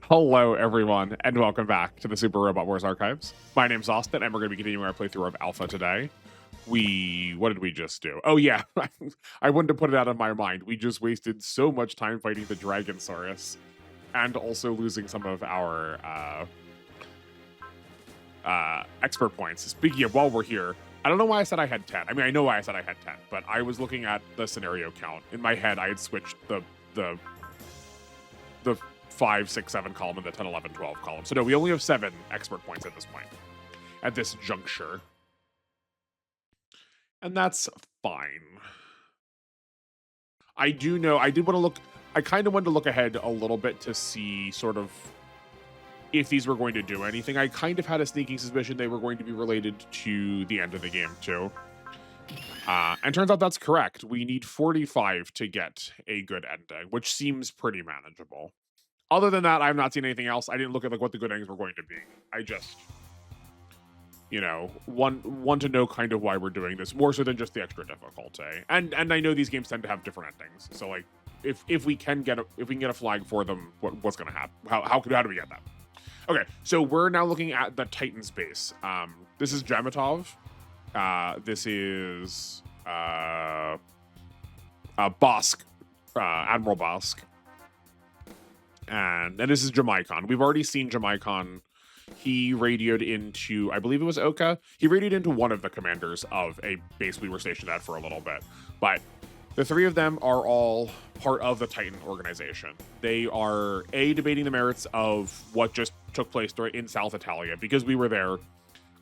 Hello, everyone, and welcome back to the Super Robot Wars Archives. My name's Austin, and we're going to be continuing our playthrough of Alpha today. What did we just do? Oh, yeah, I wanted to put it out of my mind. We just wasted so much time fighting the Dragonsaurus, and also losing some of our expert points. Speaking of, while we're here, I don't know why I said I had 10. I mean, I know why I said I had 10, but I was looking at the scenario count. In my head, I had switched the 5, 6, 7 column and the 10, 11, 12 column. So no, we only have 7 expert points at this point, at this juncture. And that's fine. I do know, I kind of wanted to look ahead a little bit to see sort of if these were going to do anything. I kind of had a sneaking suspicion they were going to be related to the end of the game too. And turns out that's correct. We need 45 to get a good ending, which seems pretty manageable. Other than that, I've not seen anything else. I didn't look at like what the good endings were going to be. I just, want to know kind of why we're doing this, more so than just the extra difficulty. And I know these games tend to have different endings. So like, if we can get a flag for them, what's going to happen? How do we get that? Okay, so we're now looking at the Titan's base. This is Jamatov. This is Bosk, Admiral Bosk. And this is Jamaicon. We've already seen Jamaicon. He radioed into, I believe it was Oka. He radioed into one of the commanders of a base we were stationed at for a little bit. But the three of them are all part of the Titan organization. They are, debating the merits of what just took place in South Italia, because we were there.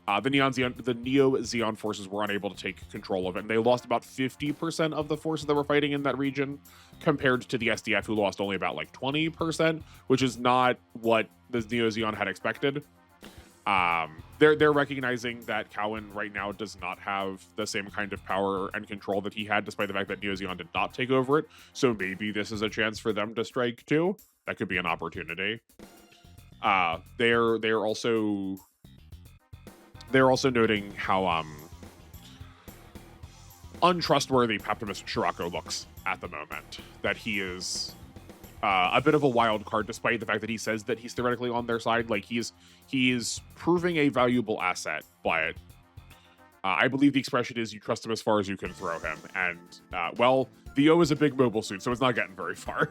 The Neo-Zeon forces were unable to take control of it, and they lost about 50% of the forces that were fighting in that region, compared to the SDF, who lost only about like 20%, which is not what the Neo-Zeon had expected. They're recognizing that Cowan right now does not have the same kind of power and control that he had, despite the fact that Neo-Zeon did not take over it. So maybe this is a chance for them to strike too. That could be an opportunity. They're also noting how untrustworthy Paptimus Shirako looks at the moment. That he is a bit of a wild card, despite the fact that he says that he's theoretically on their side. Like he is proving a valuable asset, but I believe the expression is you trust him as far as you can throw him. And well, the O is a big mobile suit, so it's not getting very far.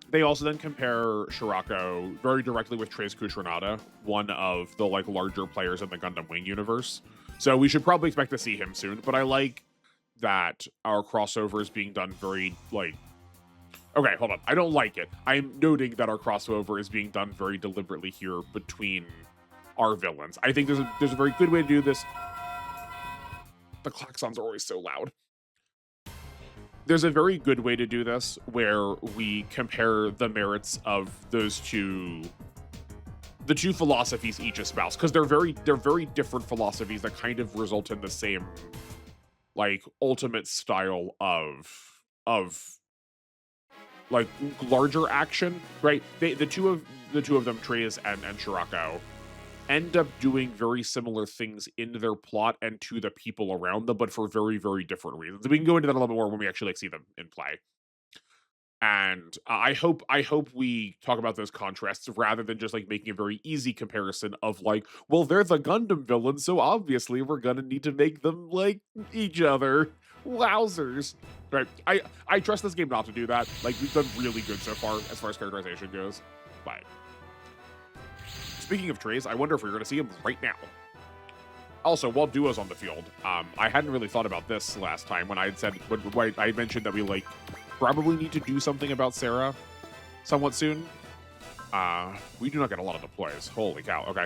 They also then compare Shirako very directly with Trace Kushranada, one of the like larger players in the Gundam Wing universe. So we should probably expect to see him soon. But I like that our crossover is being done very like. Okay, hold on. I don't like it. I'm noting that our crossover is being done very deliberately here between our villains. I think there's a very good way to do this. The klaxons are always so loud. There's a very good way to do this where we compare the merits of the two philosophies each espouse, because they're very different philosophies that kind of result in the same like ultimate style of like larger action, right? The two of them, Treyas and Shirako, end up doing very similar things in their plot and to the people around them, but for very, very different reasons. We can go into that a little bit more when we actually like see them in play. And I hope we talk about those contrasts rather than just like making a very easy comparison of like, well, they're the Gundam villains, so obviously we're gonna need to make them like each other. Wowzers. Right. I trust this game not to do that. Like, we've done really good so far as characterization goes. But speaking of Trace, I wonder if we're going to see him right now. Also, while Duo's on the field, I hadn't really thought about this last time when I had said, when I mentioned that we like probably need to do something about Sarah somewhat soon. We do not get a lot of deploys. Holy cow. Okay.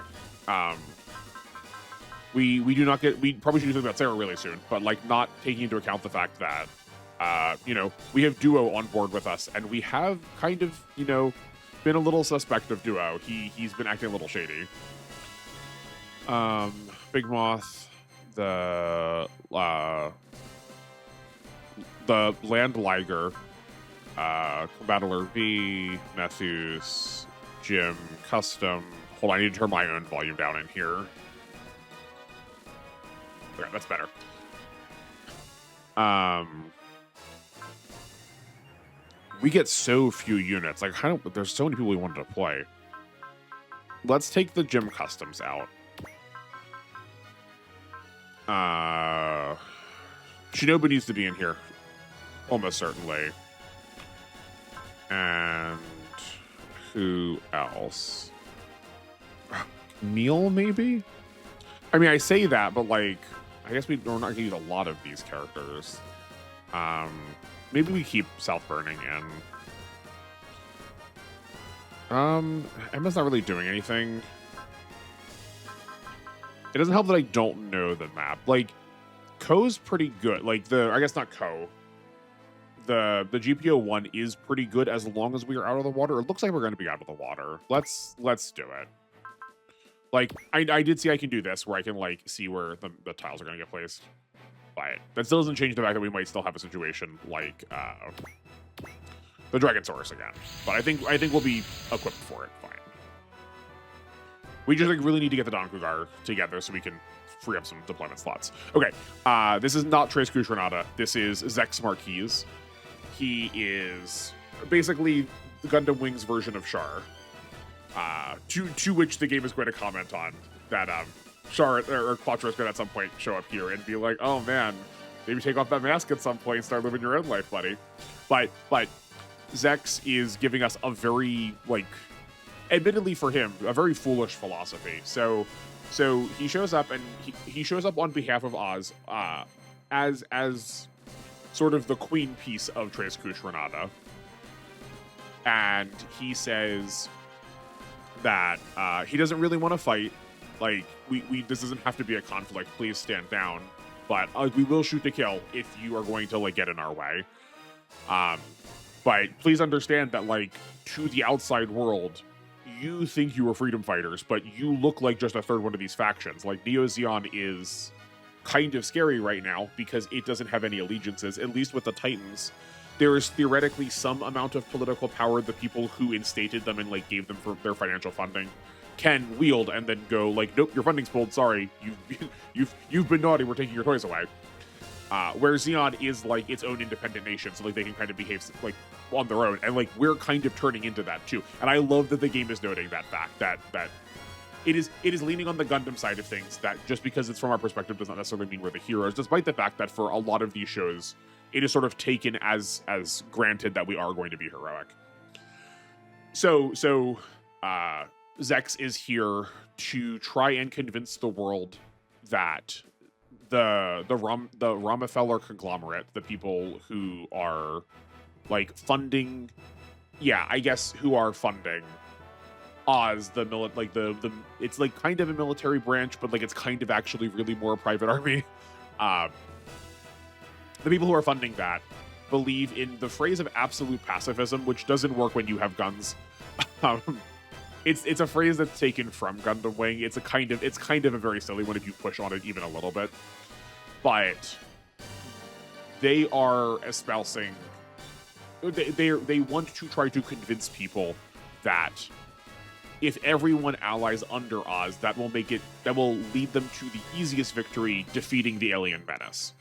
We probably should do something about Sarah really soon, but like not taking into account the fact that, we have Duo on board with us, and we have kind of, been a little suspect of Duo. He's been acting a little shady. Big Moth, the Land Liger, Battler V, Nessus, Jim, Custom. Hold on, I need to turn my own volume down in here. Okay, that's better. We get so few units. Like, there's so many people we wanted to play. Let's take the gym customs out. Shinobu needs to be in here. Almost certainly. And who else? Neil, maybe? I mean, I say that, but like, I guess we're not going to use a lot of these characters. Maybe we keep South Burning in. Emma's not really doing anything. It doesn't help that I don't know the map. Like, Ko's pretty good. Like, I guess not Ko. The GPO 1 is pretty good as long as we are out of the water. It looks like we're going to be out of the water. Let's do it. Like, I did see I can do this, where I can, like, see where the tiles are going to get placed. But that still doesn't change the fact that we might still have a situation like the Dragonsaurus again. But I think we'll be equipped for it. Fine. We just like really need to get the Donkugar together so we can free up some deployment slots. Okay, this is not Tres Granada. This is Zex Marquise. He is basically the Gundam Wings version of Char. To which the game is going to comment on that Char or Quattro is going to at some point show up here and be like, oh man, maybe take off that mask at some point and start living your own life, buddy. But Zex is giving us a very, like, admittedly for him, a very foolish philosophy. So he shows up and he shows up on behalf of Oz as sort of the queen piece of Tres Granada. And he says that he doesn't really want to fight. Like, this doesn't have to be a conflict. Please stand down. But we will shoot to kill if you are going to, like, get in our way. But please understand that, like, to the outside world, you think you are freedom fighters, but you look like just a third one of these factions. Like, Neo Zeon is kind of scary right now because it doesn't have any allegiances, at least with the Titans. There is theoretically some amount of political power the people who instated them and, like, gave them for their financial funding can wield and then go, like, nope, your funding's pulled, sorry, you've been naughty, we're taking your toys away. Where Xeon is, like, its own independent nation, so, like, they can kind of behave, like, on their own, and, like, we're kind of turning into that too. And I love that the game is noting that fact, that it is leaning on the Gundam side of things, that just because it's from our perspective does not necessarily mean we're the heroes, despite the fact that for a lot of these shows, it is sort of taken as granted that we are going to be heroic. So Zex is here to try and convince the world that the Rockefeller conglomerate, the people who are, like, funding, who are funding Oz, it's like kind of a military branch, but like it's kind of actually really more a private army. The people who are funding that believe in the phrase of absolute pacifism, which doesn't work when you have guns. It's a phrase that's taken from Gundam Wing. It's kind of a very silly one if you push on it even a little bit. But they are espousing, they want to try to convince people that if everyone allies under Oz, that will lead them to the easiest victory, defeating the alien menace.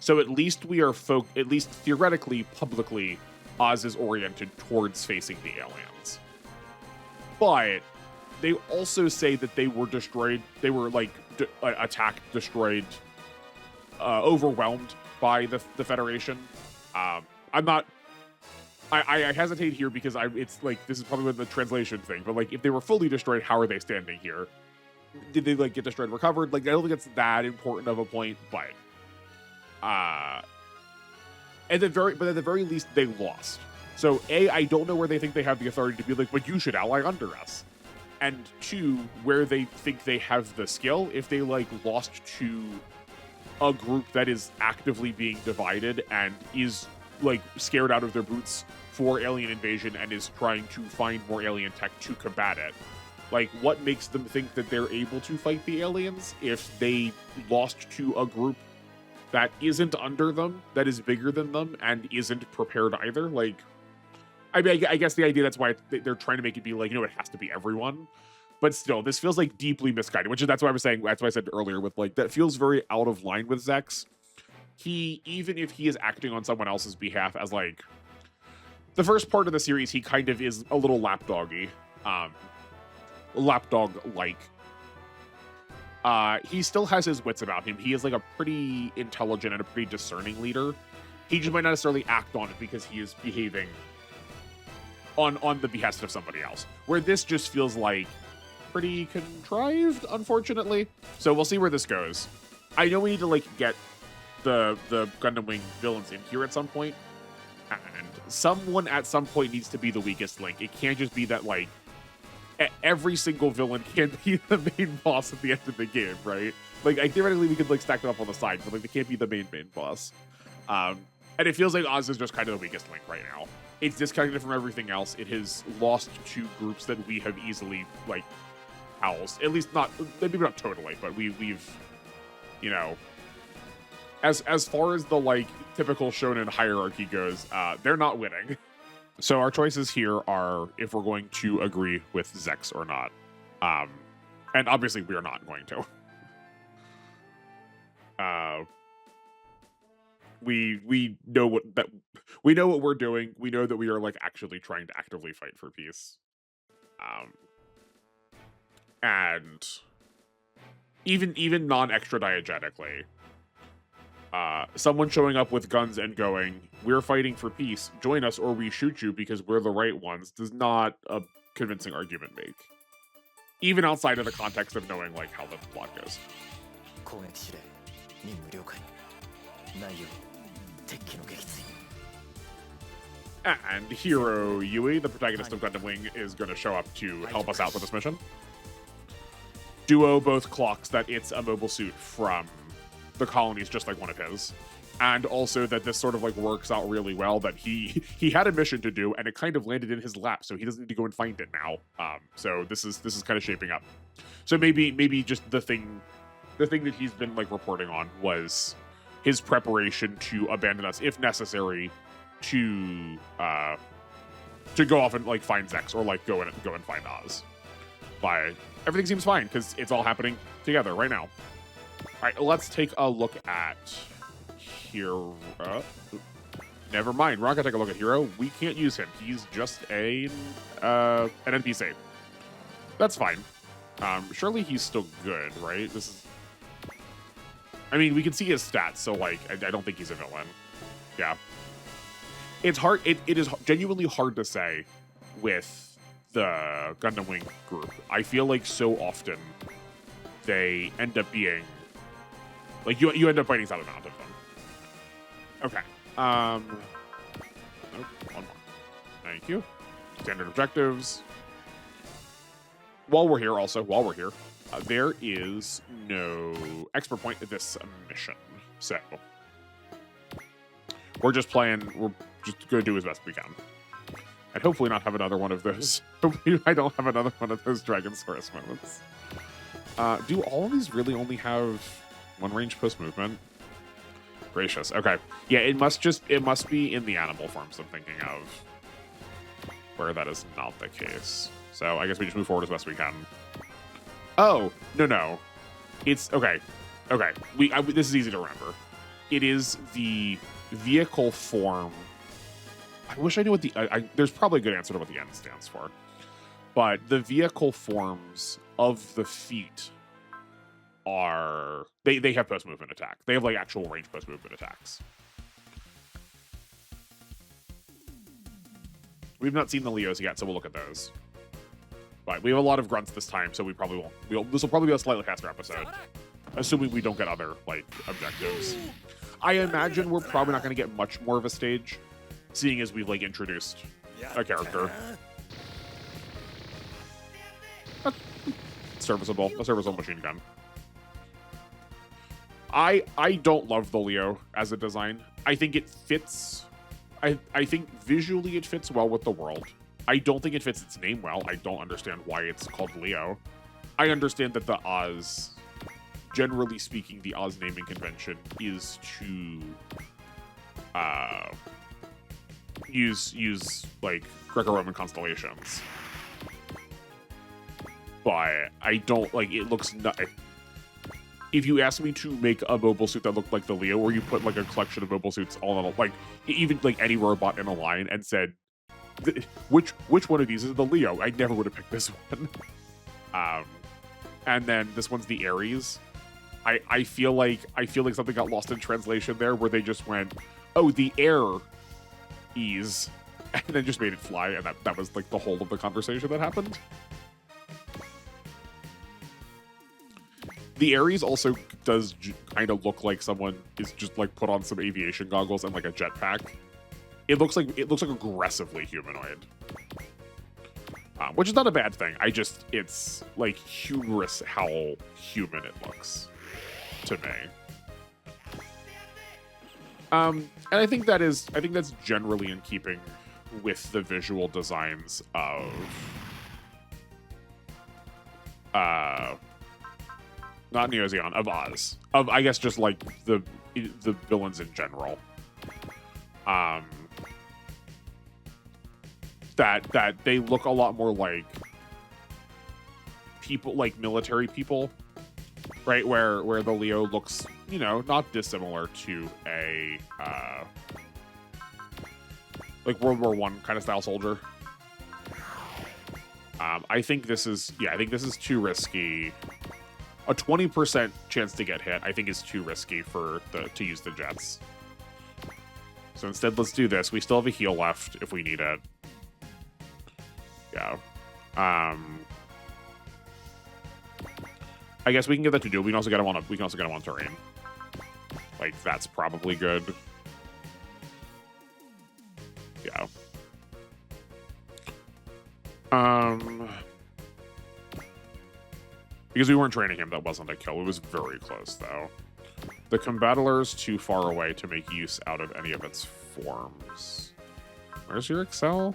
So at least at least theoretically, publicly, Oz is oriented towards facing the aliens. But they also say that they were destroyed. They were attacked, destroyed, overwhelmed by the Federation. I hesitate here because it's like this is probably the translation thing. But like, if they were fully destroyed, how are they standing here? Did they like get destroyed, recovered? Like, I don't think it's that important of a point, but at the very least, they lost. So I don't know where they think they have the authority to be like, but you should ally under us. And two, where they think they have the skill, if they like lost to a group that is actively being divided and is like scared out of their boots for alien invasion and is trying to find more alien tech to combat it. Like, what makes them think that they're able to fight the aliens if they lost to a group that isn't under them, that is bigger than them, and isn't prepared either? Like, I mean, I guess the idea, that's why they're trying to make it be like, it has to be everyone. But still, this feels like deeply misguided, that's why I was saying, that's why I said earlier with like, that feels very out of line with Zex. Even if he is acting on someone else's behalf as like, the first part of the series, he kind of is a little lapdoggy, lapdog-like. He still has his wits about him. He is like a pretty intelligent and a pretty discerning leader. He just might not necessarily act on it because he is behaving on the behest of somebody else. Where this just feels like pretty contrived, unfortunately. So we'll see where this goes. I know we need to like get the Gundam Wing villains in here at some point, and someone at some point needs to be the weakest link. It can't just be that like every single villain can be the main boss at the end of the game, right? Like, theoretically, we could like stack them up on the side, but like they can't be the main boss. And it feels like Oz is just kind of the weakest link right now. It's disconnected from everything else. It has lost two groups that we have easily like housed. At least not, maybe not totally, but we've, you know, as far as the like typical shonen hierarchy goes, they're not winning. So our choices here are if we're going to agree with Zex or not. And obviously we are not going to. We know what we're doing. We know that we are like actually trying to actively fight for peace. And even non-extradiegetically, someone showing up with guns and going, "We're fighting for peace. Join us, or we shoot you because we're the right ones," does not a convincing argument make. Even outside of the context of knowing like how the plot goes. And Heero Yui, the protagonist of Gundam Wing, is going to show up to help us out with this mission. Duo both clocks that it's a mobile suit from the colonies, just like one of his, and also that this sort of like works out really well. That he had a mission to do, and it kind of landed in his lap, so he doesn't need to go and find it now. So this is kind of shaping up. So maybe just the thing that he's been like reporting on was his preparation to abandon us if necessary, to go off and like find Zex or like go and find Oz. But everything seems fine because it's all happening together right now. All right, let's take a look at Heero. Never mind, we're not gonna take a look at Heero. We can't use him. He's just an NPC. That's fine. Surely he's still good, right? This is. I mean, we can see his stats, so like, I don't think he's a villain. Yeah. It's hard. It is genuinely hard to say with the Gundam Wing group. I feel like so often they end up being like you end up fighting out of them. Okay. Nope, one more. Thank you. Standard objectives. While we're here, there is no expert point at this mission, so we're just going to do as best we can. And hopefully not have another one of those. Hopefully I don't have another one of those Dragon Source moments. Do all of these really only have one range post movement? Gracious. Okay. Yeah, it must be in the animal forms I'm thinking of, where that is not the case. So I guess we just move forward as best we can. Oh, no. It's okay. Okay. This is easy to remember. It is the vehicle form. I wish I knew what the... there's probably a good answer to what the N stands for. But the vehicle forms of the feet are... They have post-movement attack. They have, like, actual range post-movement attacks. We've not seen the Leos yet, so we'll look at those. But we have a lot of grunts this time, so we probably won't... This will probably be a slightly faster episode. Assuming we don't get other, like, objectives. I imagine we're probably not going to get much more of a stage, seeing as we've like introduced a character. Serviceable, a serviceable machine gun. I don't love the Leo as a design. I think it fits. I think visually it fits well with the world. I don't think it fits its name well. I don't understand why it's called Leo. I understand that the Oz, generally speaking, the Oz naming convention is to use like Greco-Roman constellations, but I don't like it. Looks not. If you ask me to make a mobile suit that looked like the Leo, or you put like a collection of mobile suits all in a, like even like any robot in a line and said which one of these is the Leo? I never would have picked this one. And then this one's the Aries. I feel like something got lost in translation there, where they just went, oh, the air ease, and then just made it fly, and that was like the whole of the conversation that happened. The Aries also does kind of look like someone is just like put on some aviation goggles and like a jetpack. It looks like aggressively humanoid, which is not a bad thing. It's like humorous how human it looks to me. And I think that's generally in keeping with the visual designs of not Neo Zeon, of Oz. Of, I guess, just like the villains in general. That they look a lot more like people, like military people, right? Where the Leo looks, not dissimilar to a like World War I kind of style soldier. I think this is too risky. A 20% chance to get hit, I think, is too risky to use the jets. So instead, let's do this. We still have a heal left if we need it. Yeah. I guess we can give that to Duo. We can also get him on terrain. Like, that's probably good. Yeah. Because we weren't training him, that wasn't a kill. It was very close, though. The Combattler's too far away to make use out of any of its forms. Where's your Excel?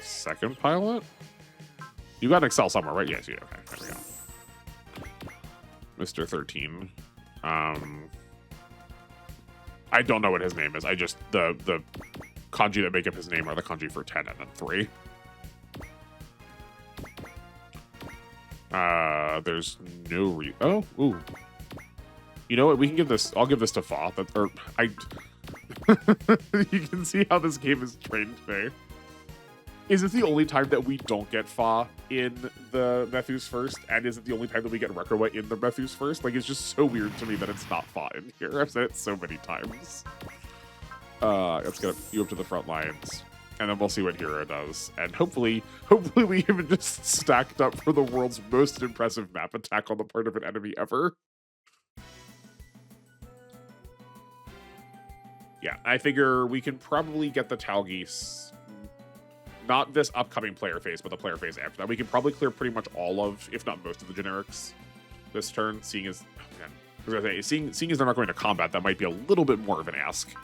Second pilot? You got Excel somewhere, right? Yes, you do. Okay, there we go. Mr. 13. I don't know what his name is. The kanji that make up his name are the kanji for 10 and then 3. There's no ooh. You know what? We can give this. I'll give this to Fa. You can see how this game is trained today. Is this the only time that we don't get Fa in the Methus first? And is it the only time that we get Rekuwa in the Methus first? Like, it's just so weird to me that it's not Fa in here. I've said it so many times. Let's get you up to the front lines. And then we'll see what Heero does. And hopefully we haven't just stacked up for the world's most impressive map attack on the part of an enemy ever. Yeah, I figure we can probably get the Talgeese, not this upcoming player phase, but the player phase after that. We can probably clear pretty much all of, if not most of the generics this turn, seeing as, seeing as they're not going to combat, that might be a little bit more of an ask.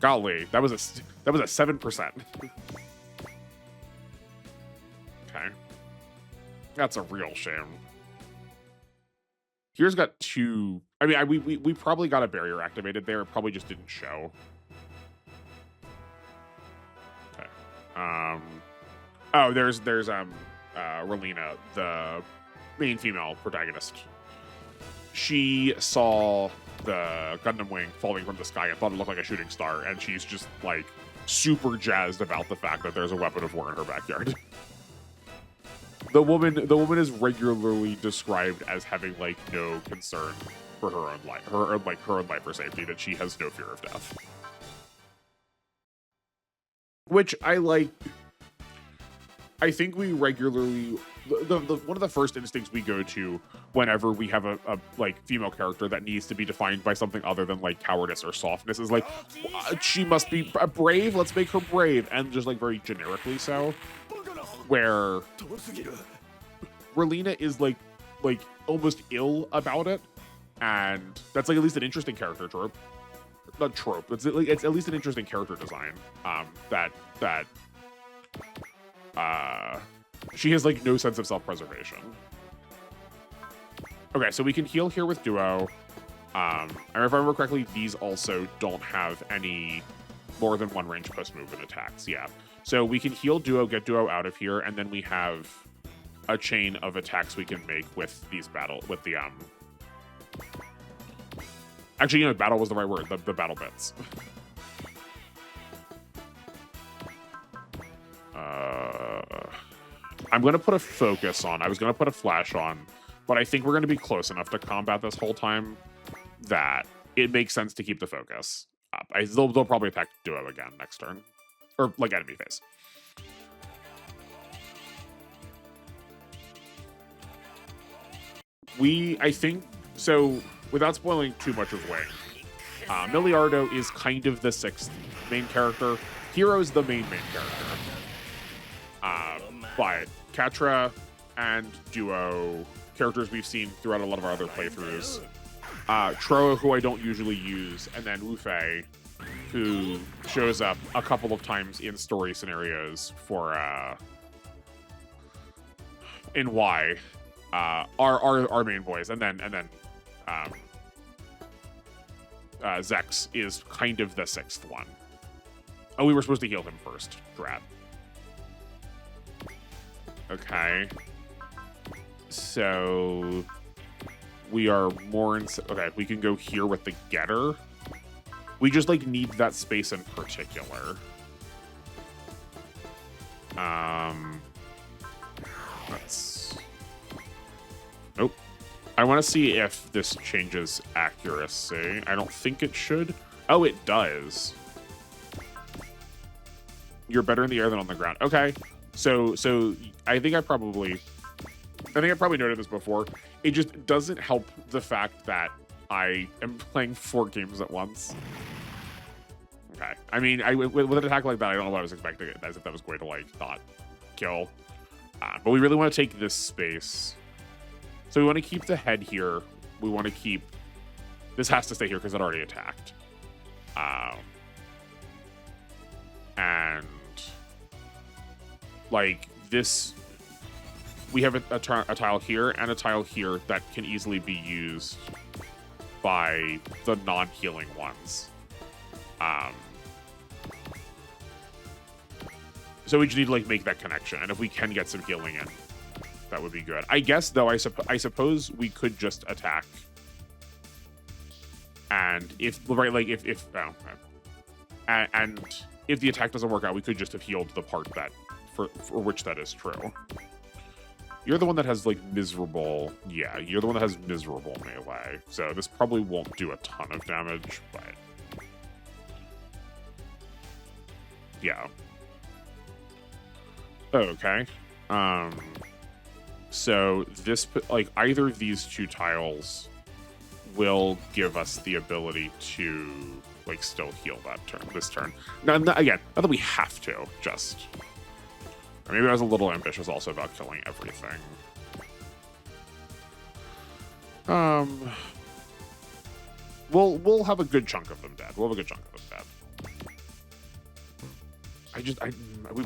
Golly, that was a 7%. Okay, that's a real shame. Here's got 2. I mean, we probably got a barrier activated there. It probably just didn't show. Okay. Oh, there's Relina, the main female protagonist. She saw the Gundam wing falling from the sky and thought it looked like a shooting star, and she's just like super jazzed about the fact that there's a weapon of war in her backyard. The woman is regularly described as having like no concern for her own life, her own life or safety, that she has no fear of death. Which I like. I think we regularly, one of the first instincts we go to whenever we have a like female character that needs to be defined by something other than like cowardice or softness is like, she must be brave, let's make her brave, and just like very generically so. Where Relina is like almost ill about it, and that's like at least an interesting character trope. Not trope, it's at least an interesting character design. She has like no sense of self-preservation. Okay, so we can heal here with Duo. And if I remember correctly, these also don't have any more than one range post movement attacks. Yeah. So we can heal Duo, get Duo out of here, and then we have a chain of attacks we can make with these Actually, you know, battle was the right word. The battle bits. I'm going to put a focus on. I was going to put a flash on, but I think we're going to be close enough to combat this whole time that it makes sense to keep the focus up. They'll probably attack Duo again next turn. Or, like, enemy phase. I think, so without spoiling too much of Wing, Miliardo is kind of the 6th main character. Heero's the main character. But Catra and Duo, characters we've seen throughout a lot of our other playthroughs. Troa, who I don't usually use, and then Wu-Fei, who shows up a couple of times in story scenarios for in Y, our main boys, and then Zex is kind of the 6th one. Oh, we were supposed to heal him first. Drat. Okay. So we are more in. Okay, we can go here with the getter. We just like need that space in particular. Let's. Nope. I want to see if this changes accuracy. I don't think it should. Oh, it does. You're better in the air than on the ground. Okay. So I think I probably noted this before. It just doesn't help the fact that I am playing 4 games at once. Okay. I mean, with an attack like that, I don't know what I was expecting, as if that was going to, like, not kill. But we really want to take this space. So we want to keep the head here. We want to keep... This has to stay here because it already attacked. And... like, this... We have a tile here and a tile here that can easily be used by the non-healing ones. So we just need to, like, make that connection. And if we can get some healing in, that would be good. I guess, though, I suppose we could just attack. And if, right, like, and if the attack doesn't work out, we could just have healed the part that, for which that is true. You're the one that has, like, miserable... Yeah, you're the one that has miserable melee. So this probably won't do a ton of damage, but... Yeah. Okay. So this... Like, either of these 2 tiles will give us the ability to, like, still heal that turn, this turn. Now, again, not that we have to, just... Or maybe I was a little ambitious also about killing everything. We'll have a good chunk of them dead. We'll have a good chunk of them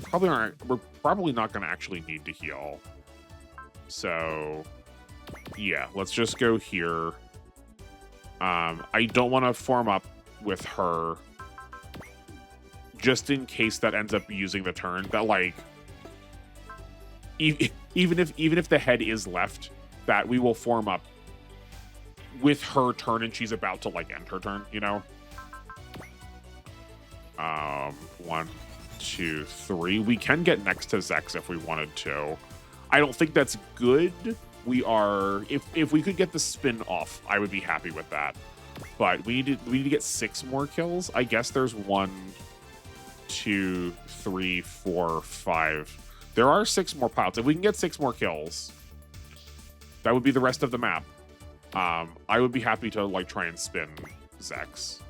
dead. We're probably not going to actually need to heal. So, yeah, let's just go here. I don't want to form up with her just in case that ends up using the turn that, like, even if the head is left, that we will form up with her turn and she's about to, like, end her turn, you know? 1, 2, 3. We can get next to Zex if we wanted to. I don't think that's good. We are... If we could get the spin off, I would be happy with that. But we need to get 6 more kills. I guess there's 1, 2, 3, 4, 5... There are 6 more pilots. If we can get 6 more kills, that would be the rest of the map. I would be happy to, like, try and spin Zex.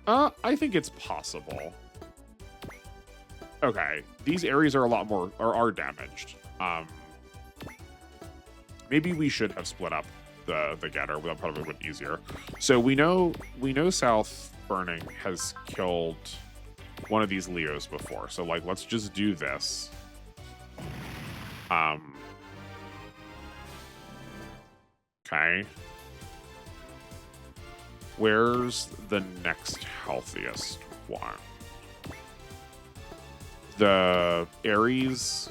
I think it's possible. Okay, these areas are a lot more, are damaged. Maybe we should have split up the getter. That probably would be easier. So we know South Burning has killed one of these Leos before. So, like, let's just do this. Okay. Where's the next healthiest one? The Ares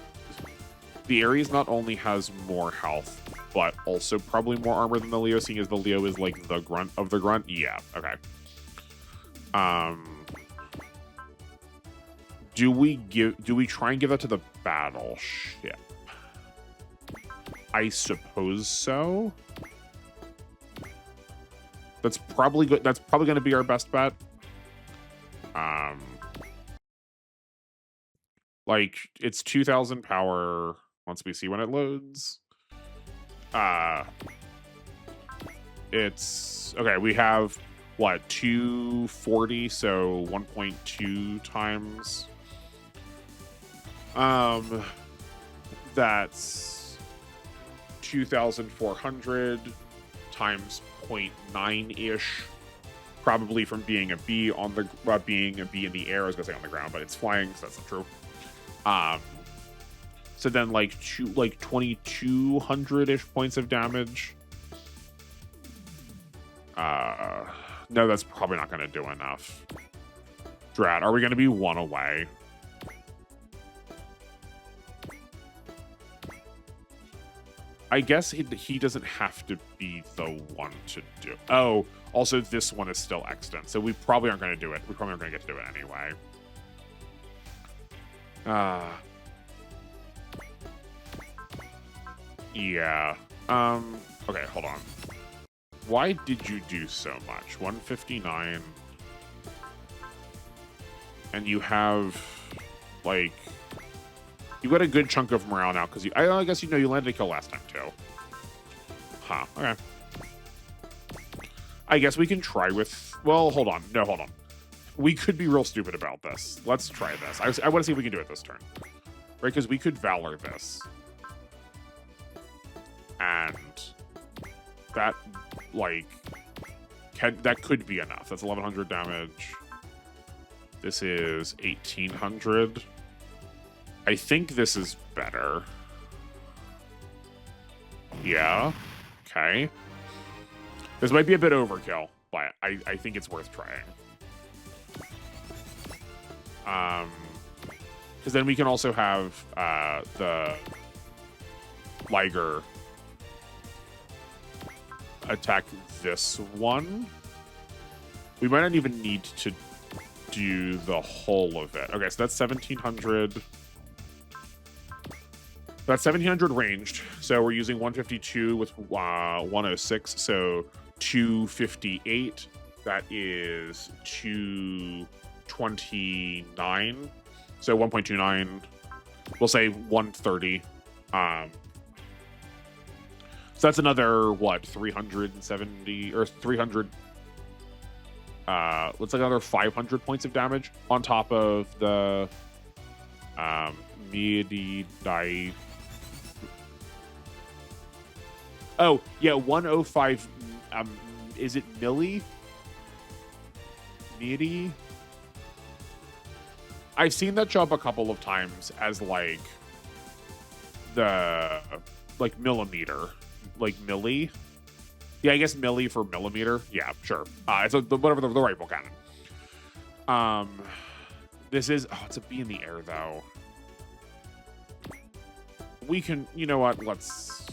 not only has more health, but also probably more armor than the Leo, seeing as the Leo is like the grunt of the grunt. Yeah, okay. Do we try and give that to the battleship? I suppose so. That's probably good. That's probably going to be our best bet. Like it's 2,000 power once we see when it loads. It's okay. We have what, 240, so 1.2 times. That's 2,400 times 0.9-ish. Probably from being a bee on the being a bee in the air. I was gonna say on the ground, but it's flying, so that's not true. So then like 2,200-ish points of damage. No, that's probably not gonna do enough. Drat, are we gonna be one away? I guess he doesn't have to be the one to do. Oh, also this one is still extant, so we probably aren't going to do it. We probably aren't going to get to do it anyway. Yeah. Okay, hold on. Why did you do so much? 159. And you have, like... You got a good chunk of morale now, because I guess you landed a kill last time, too. Huh, okay. I guess we can try with... Well, hold on. No, hold on. We could be real stupid about this. Let's try this. I want to see if we can do it this turn. Right, because we could Valor this. And that, like... that could be enough. That's 1,100 damage. This is 1,800. I think this is better. Yeah. Okay. This might be a bit overkill, but I think it's worth trying. Because then we can also have the Liger attack this one. We might not even need to do the whole of it. Okay, so that's 1,700. That's 1,700 ranged, so we're using 152 with 106, so 258. That is 229. So 1.29. We'll say 130. So that's another, what, 370 or 300. Let's like another 500 points of damage on top of the Midi die. Oh, yeah, 105, is it milli? Midi? I've seen that show up a couple of times as, like, the, like, millimeter. Like, milli? Yeah, I guess milli for millimeter. Yeah, sure. It's whatever the rifle cannon. This is, it's a bee in the air, though. We can, you know what, let's...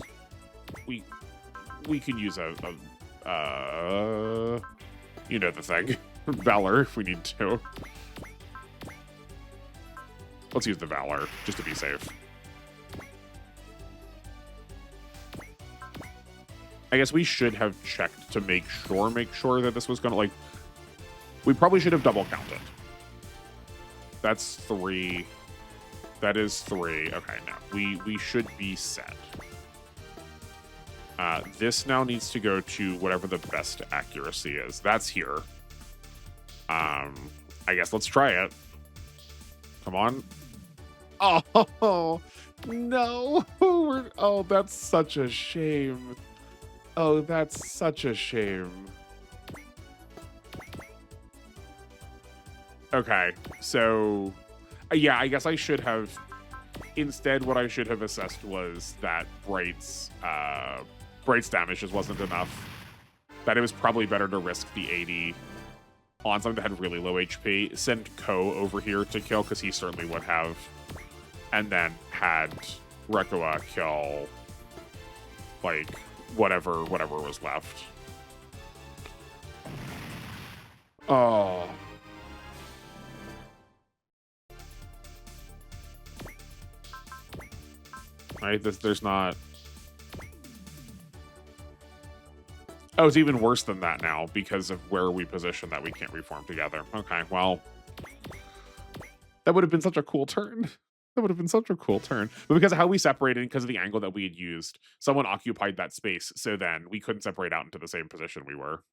We can use you know the thing. Valor, if we need to. Let's use the Valor, just to be safe. I guess we should have checked to make sure that this was gonna, like... We probably should have double counted. That's 3. That is 3. Okay, no. We should be set. This now needs to go to whatever the best accuracy is. That's here. I guess let's try it. Come on. Oh, no. Oh, that's such a shame. Oh, that's such a shame. Okay, so... yeah, I guess I should have... Instead, what I should have assessed was that Bright's damage just wasn't enough. That it was probably better to risk the 80 on something that had really low HP. Send Ko over here to kill, because he certainly would have. And then had Rekua kill, like, whatever was left. Oh. Right, there's not... Oh, it's even worse than that now because of where we position that we can't reform together. Okay, well... That would have been such a cool turn. That would have been such a cool turn. But because of how we separated, because of the angle that we had used, someone occupied that space, so then we couldn't separate out into the same position we were.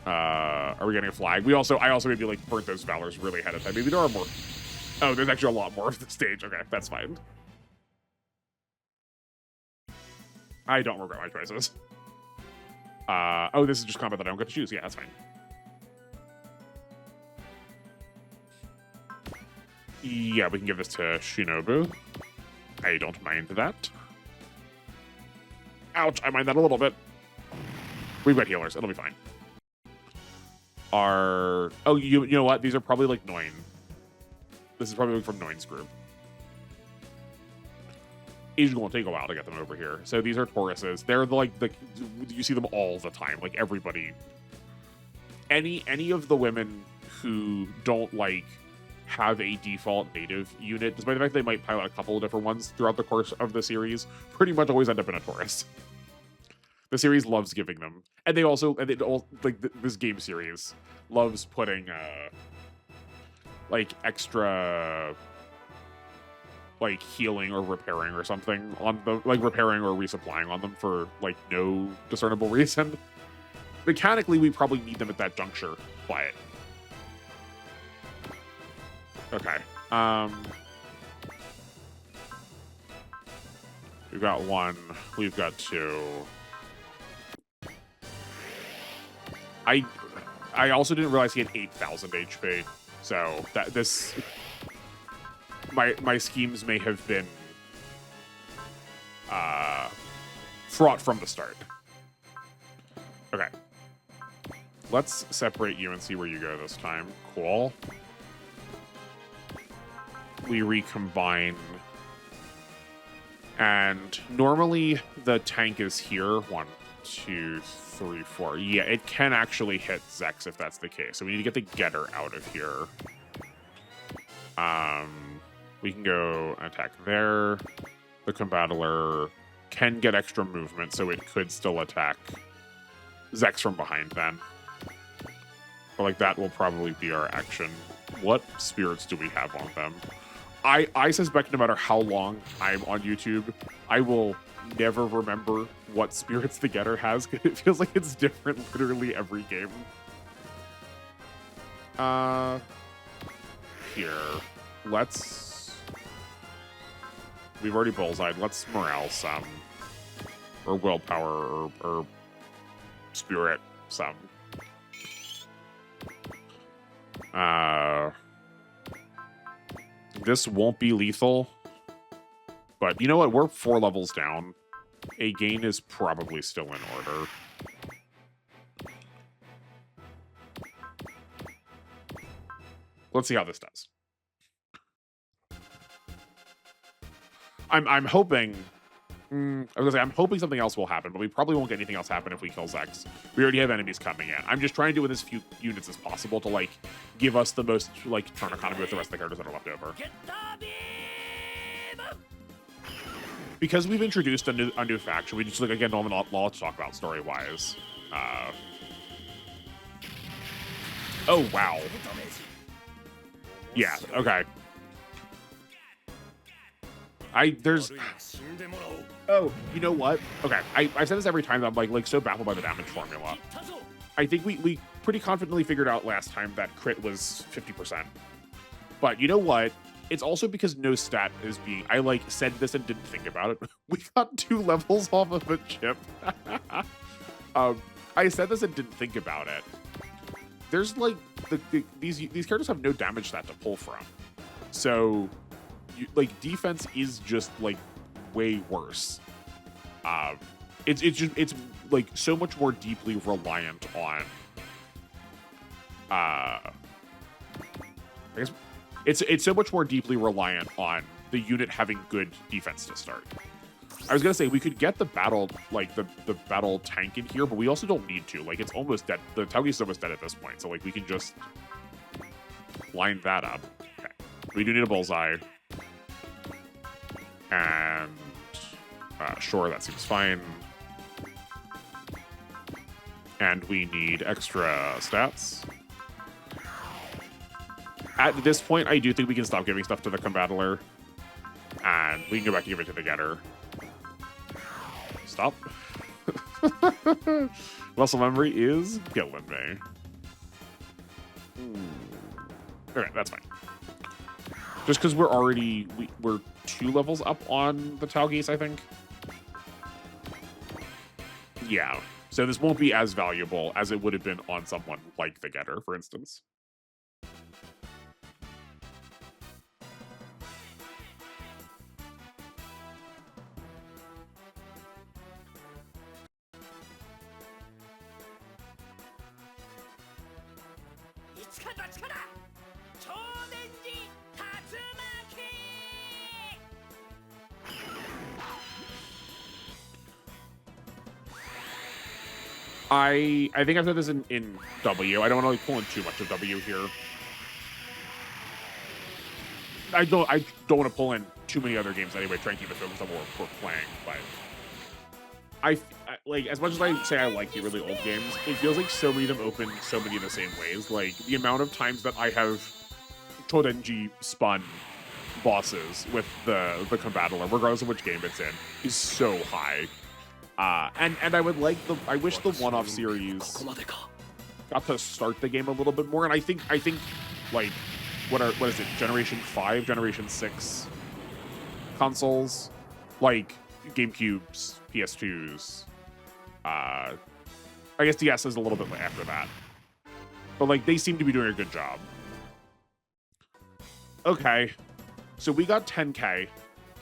Are we getting a flag? I also maybe like burnt those valors really ahead of time. Maybe there are more. Oh, there's actually a lot more of the stage. Okay, that's fine. I don't regret my choices. Oh, this is just combat that I don't get to choose. Yeah, that's fine. Yeah, we can give this to Shinobu. I don't mind that. Ouch, I mind that a little bit. We've got healers. It'll be fine. Oh, you know what? These are probably like Noin. This is probably from Noin's group. It's going to take a while to get them over here. So these are Tauruses. They're you see them all the time. Like everybody. Any of the women who don't like have a default native unit, despite the fact they might pilot a couple of different ones throughout the course of the series, pretty much always end up in a Taurus. The series loves giving them, and they all like this game series loves putting like extra like healing or repairing or something on the repairing or resupplying on them for like no discernible reason. Mechanically, we probably need them at that juncture, but okay. We've got one. We've got two. I also didn't realize he had 8,000 HP, so that my schemes may have been fraught from the start. Okay, let's separate you and see where you go this time. Cool. We recombine, and normally the tank is here. 1, 2, 3, 4. Yeah, it can actually hit Zex if that's the case. So we need to get the getter out of here. We can go attack there. The combattler can get extra movement, so it could still attack Zex from behind then. But like that will probably be our action. What spirits do we have on them? I suspect no matter how long I'm on YouTube, I will never remember what spirits the getter has, because it feels like it's different literally every game. Here. We've already bullseyed. Let's morale some. Or willpower, or spirit some. This won't be lethal. But you know what? We're 4 levels down. A gain is probably still in order. Let's see how this does. I'm hoping... I was gonna say, I'm hoping something else will happen, but we probably won't get anything else happen if we kill Zex. We already have enemies coming in. I'm just trying to do with as few units as possible to, like, give us the most, like, turn economy with the rest of the characters that are left over. Because we've introduced a new faction, we just, like, again, don't have a lot to talk about story-wise. Oh, wow. Yeah, okay. Oh, you know what? Okay, I said this every time that I'm like so baffled by the damage formula. I think we pretty confidently figured out last time that crit was 50%. But you know what? It's also because no stat is being... I like said this and didn't think about it. We got 2 levels off of a chip. I said this and didn't think about it. There's like these characters have no damage stat to pull from, so like defense is just like way worse. It's like so much more deeply reliant on. I guess it's so much more deeply reliant on the unit having good defense to start. I was gonna say we could get the battle, like the battle tank in here, but we also don't need to. Like it's almost dead. The Tauge's is almost dead at this point, so like we can just line that up. Okay. We do need a bullseye, and sure, that seems fine. And we need extra stats. At this point, I do think we can stop giving stuff to the Combattler, and we can go back and give it to the Getter. Stop. Muscle memory is killing me. Okay, that's fine. Just because we're already we're 2 levels up on the Tauge's, I think. Yeah. So this won't be as valuable as it would have been on someone like the Getter, for instance. I think I've said this in W. I don't want to pull in too much of W here. I don't want to pull in too many other games anyway, trying to keep it focused on what we're playing. But I like, as much as I say I like the really old games, it feels like so many of them open so many of the same ways. Like the amount of times that I have Todenji spun bosses with the Combattler, regardless of which game it's in, is so high. And I would like I wish the one-off series got to start the game a little bit more. And I think like what is it, Generation 5, Generation 6 consoles, like GameCubes, PS2s, I guess DS is a little bit after that. But like they seem to be doing a good job. Okay. So we got 10K.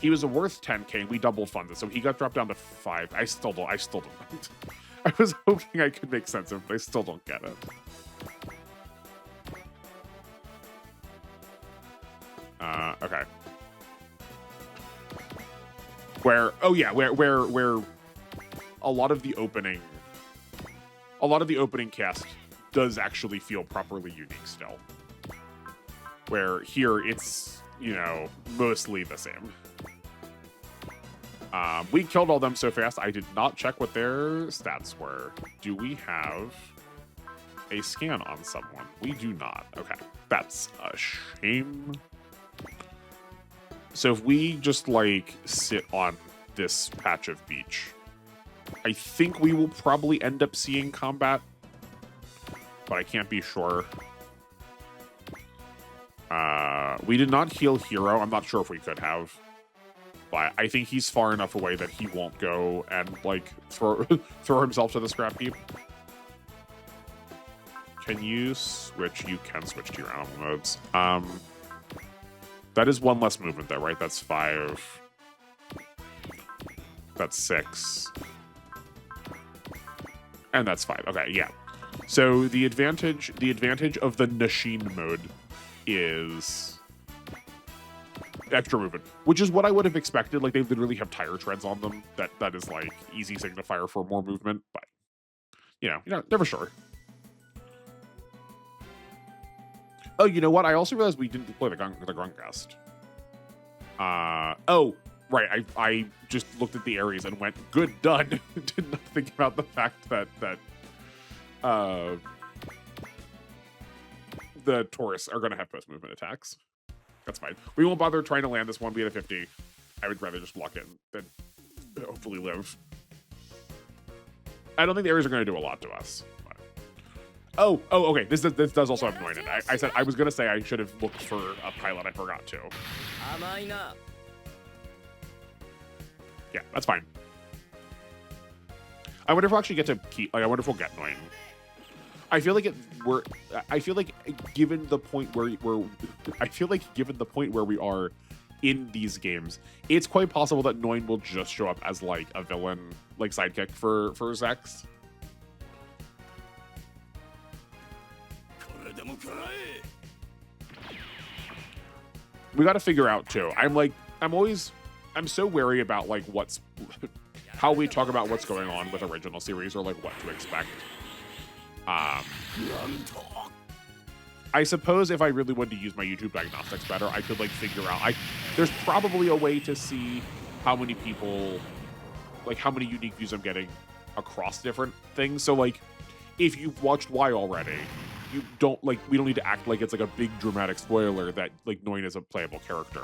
He was worth 10K. We double funded, so he got dropped down to 5. I still don't. I was hoping I could make sense of it, but I still don't get it. Okay. Where a lot of the opening cast does actually feel properly unique still. Where here it's, you know, mostly the same. We killed all them so fast, I did not check what their stats were. Do we have a scan on someone? We do not. Okay, that's a shame. So if we just, like, sit on this patch of beach, I think we will probably end up seeing combat, but I can't be sure. We did not heal Heero. I'm not sure if we could have. But I think he's far enough away that he won't go and, like, throw himself to the scrap heap. Can you switch? You can switch to your animal modes. That is 1 less movement, though, right? That's 5. That's 6. And that's 5. Okay, yeah. So the advantage of the Nasheen mode is extra movement, which is what I would have expected. Like, they literally have tire treads on them. That is, like, easy signifier for more movement, but, you know, never sure. Oh, you know what? I also realized we didn't play the Grunkgust. Oh, right. I just looked at the areas and went, good, done. Did not think about the fact that the Taurus are going to have post-movement attacks. That's fine. We won't bother trying to land this one. We had a 50. I would rather just block it than hopefully live. I don't think the areas are going to do a lot to us. But... Oh, okay. This does also have Noin in it. I said I was going to say I should have looked for a pilot. I forgot to. Yeah, that's fine. I wonder if we'll actually get to keep. Like, I wonder if we'll get Noin. I feel like given the point where we are in these games, it's quite possible that Noin will just show up as like a villain, like sidekick for Zex. We got to figure out too. I'm so wary about like how we talk about what's going on with original series or like what to expect. I suppose if I really wanted to use my YouTube diagnostics better, I could like figure out. There's probably a way to see how many people, like how many unique views I'm getting across different things. So like, if you've watched Y already, you don't like. We don't need to act like it's like a big dramatic spoiler that like Noin is a playable character.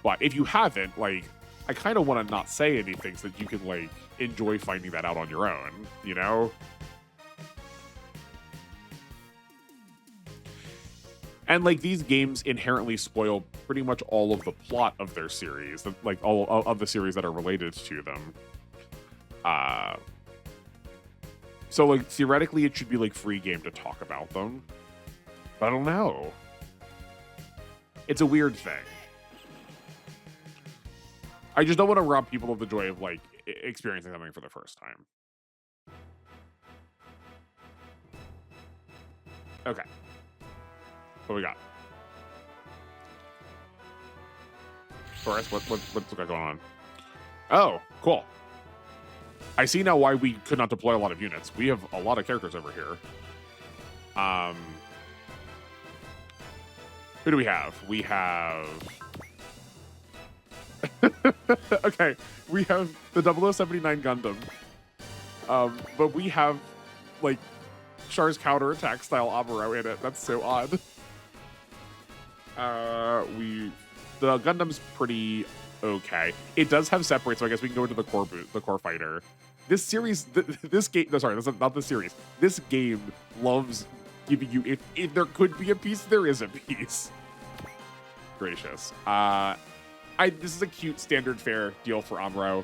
But if you haven't, like, I kind of want to not say anything so that you can like enjoy finding that out on your own. You know. And like these games inherently spoil pretty much all of the plot of their series, like all of the series that are related to them. So like theoretically it should be like free game to talk about them. But I don't know. It's a weird thing. I just don't want to rob people of the joy of like experiencing something for the first time. Okay. What we got? Forrest, what's going on? Oh, cool. I see now why we could not deploy a lot of units. We have a lot of characters over here. Who do we have? We have... okay, we have the 0079 Gundam. But we have, like, Char's counterattack style Amuro in it. That's so odd. The Gundam's pretty okay. It does have separate, so I guess we can go into the core fighter. This series, this game, no, sorry, that's not the series. This game loves giving you, if there could be a piece, there is a piece. Gracious. This is a cute standard fare deal for Amuro.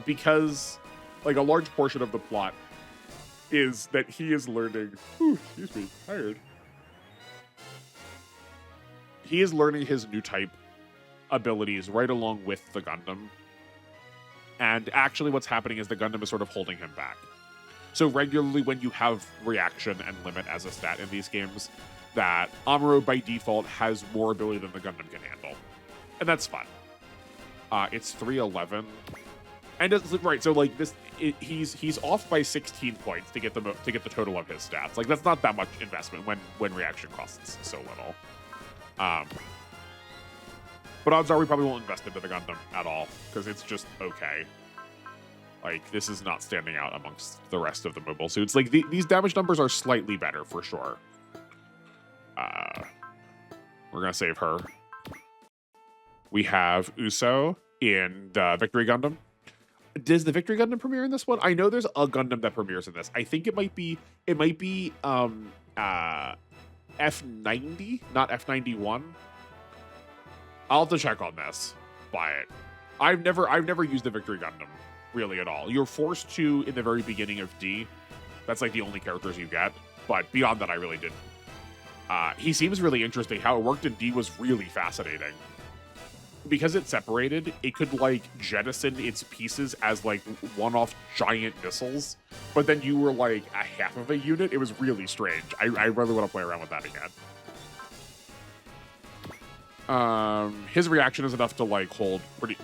Because, like, a large portion of the plot is that he is learning, excuse me, tired. He is learning his new type abilities right along with the Gundam. And actually what's happening is the Gundam is sort of holding him back. So regularly when you have reaction and limit as a stat in these games, that Amuro by default has more ability than the Gundam can handle. And that's fun. It's 311. And it's, right, so like this, he's off by 16 points to get the total of his stats. Like that's not that much investment when reaction costs so little. But odds are we probably won't invest into the Gundam at all because it's just okay. Like this is not standing out amongst the rest of the mobile suits. Like these damage numbers are slightly better for sure. We're gonna save her. We have Uso in the Victory Gundam. Does the Victory Gundam premiere in this one? I know there's a Gundam that premieres in this. I think it might be F90, not F91. I'll have to check on this. Buy it. I've never used the Victory Gundam really at all. You're forced to in the very beginning of D. That's like the only characters you get. But beyond that, I really didn't. He seems really interesting. How it worked in D was really fascinating. Because it's separated, it could like jettison its pieces as like one-off giant missiles, but then you were like a half of a unit. It was really strange. I really want to play around with that again. His reaction is enough to like hold the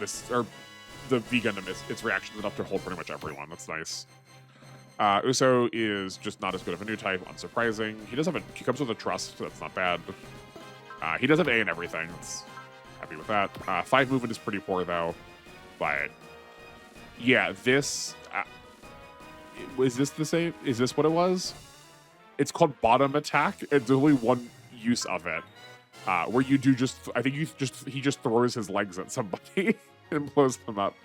V Gundam its reaction is enough to hold pretty much everyone. That's nice. Uso is just not as good of a new type, unsurprising. He comes with a trust, so that's not bad. He does have A in everything. Happy with that. 5 movement is pretty poor though, but yeah, this is this the same? Is this what it was? It's called bottom attack. It's only one use of it, where you do I think he just throws his legs at somebody and blows them up.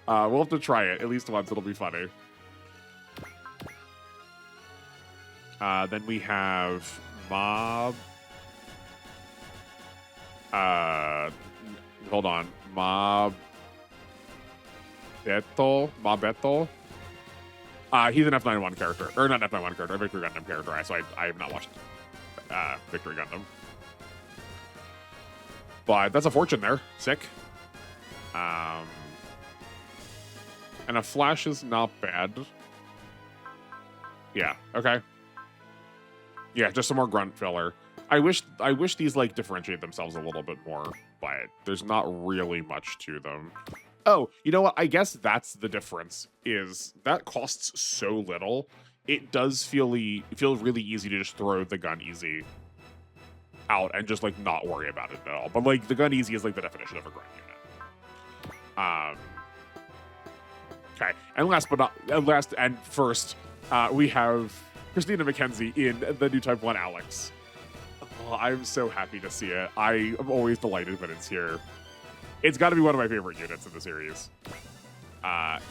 We'll have to try it at least once. It'll be funny. Then we have Mob. Hold on. Mabeto. He's an F91 character. Or not F91 character, a Victory Gundam character. So I have not watched Victory Gundam. But that's a fortune there. Sick. And a Flash is not bad. Yeah, okay. Yeah, just some more grunt filler. I wish these like differentiate themselves a little bit more, but there's not really much to them. Oh, you know what? I guess that's the difference, is that costs so little. It does feel really easy to just throw the gun easy out and just like not worry about it at all. But like the gun easy is like the definition of a grunt unit. Okay, and last and first, we have Christina McKenzie in the new Type 1 Alex. Oh, I'm so happy to see it. I am always delighted when it's here. It's got to be one of my favorite units in the series.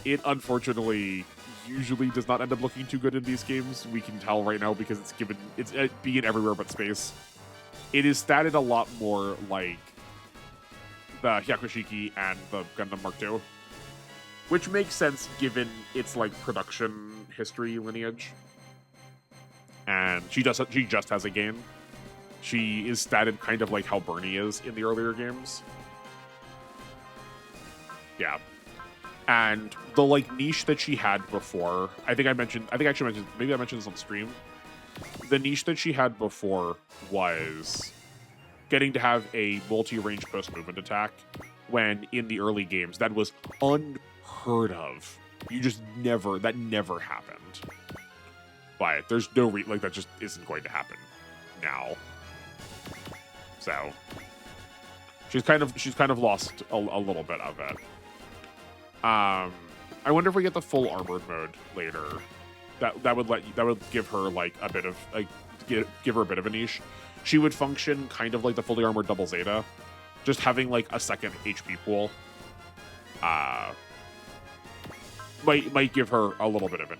It unfortunately usually does not end up looking too good in these games. We can tell right now because it's being everywhere but space. It is statted a lot more like the Hyakushiki and the Gundam Mark II, which makes sense given its like production history lineage. And she just has a gain. She is statted kind of like how Bernie is in the earlier games. Yeah. And the like niche that she had before, I actually mentioned, maybe I mentioned this on stream. The niche that she had before was getting to have a multi-range post-movement attack, when in the early games that was unheard of. That never happened. But there's no that just isn't going to happen now. So she's kind of lost a little bit of it. I wonder if we get the full armored mode later. That would give her like a bit of give her a bit of a niche. She would function kind of like the fully armored double Zeta, just having like a second HP pool. Might give her a little bit of an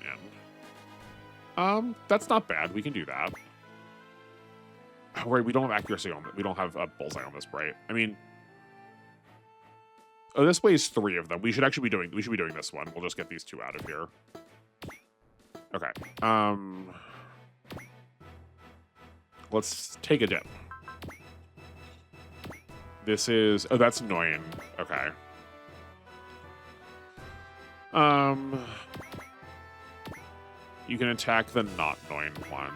in. That's not bad. We can do that. Right, we don't have accuracy on it. We don't have a bullseye on this, right? I mean, oh, this weighs 3 of them. We should be doing this one. We'll just get these 2 out of here. Okay. Let's take a dip. This is, oh, that's annoying. Okay. You can attack the not annoying one.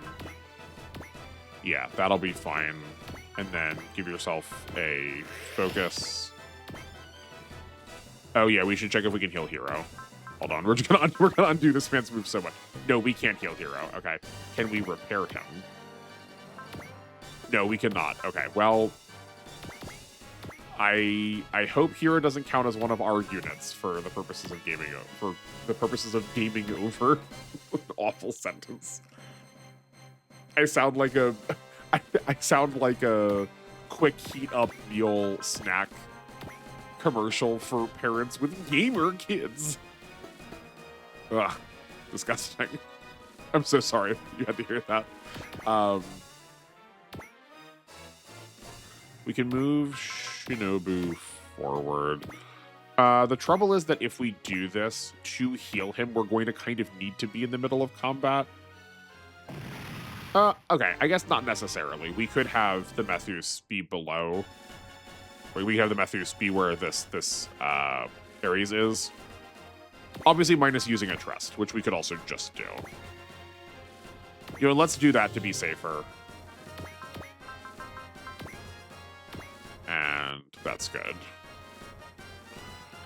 Yeah, that'll be fine. And then give yourself a focus. Oh yeah, we should check if we can heal Heero. Hold on, we're gonna undo this man's move so much. No, we can't heal Heero. Okay, can we repair him? No, we cannot. Okay, well, I hope Heero doesn't count as one of our units for the purposes of gaming over. An awful sentence. I sound like a quick heat up meal snack commercial for parents with gamer kids. Ugh, disgusting. I'm so sorry you had to hear that. We can move Shinobu forward. The trouble is that if we do this to heal him, we're going to kind of need to be in the middle of combat. Okay, I guess not necessarily. We could have the Methus be below. We have the Methus be where this Ares is. Obviously minus using a Trust, which we could also just do. You know, let's do that to be safer. And that's good.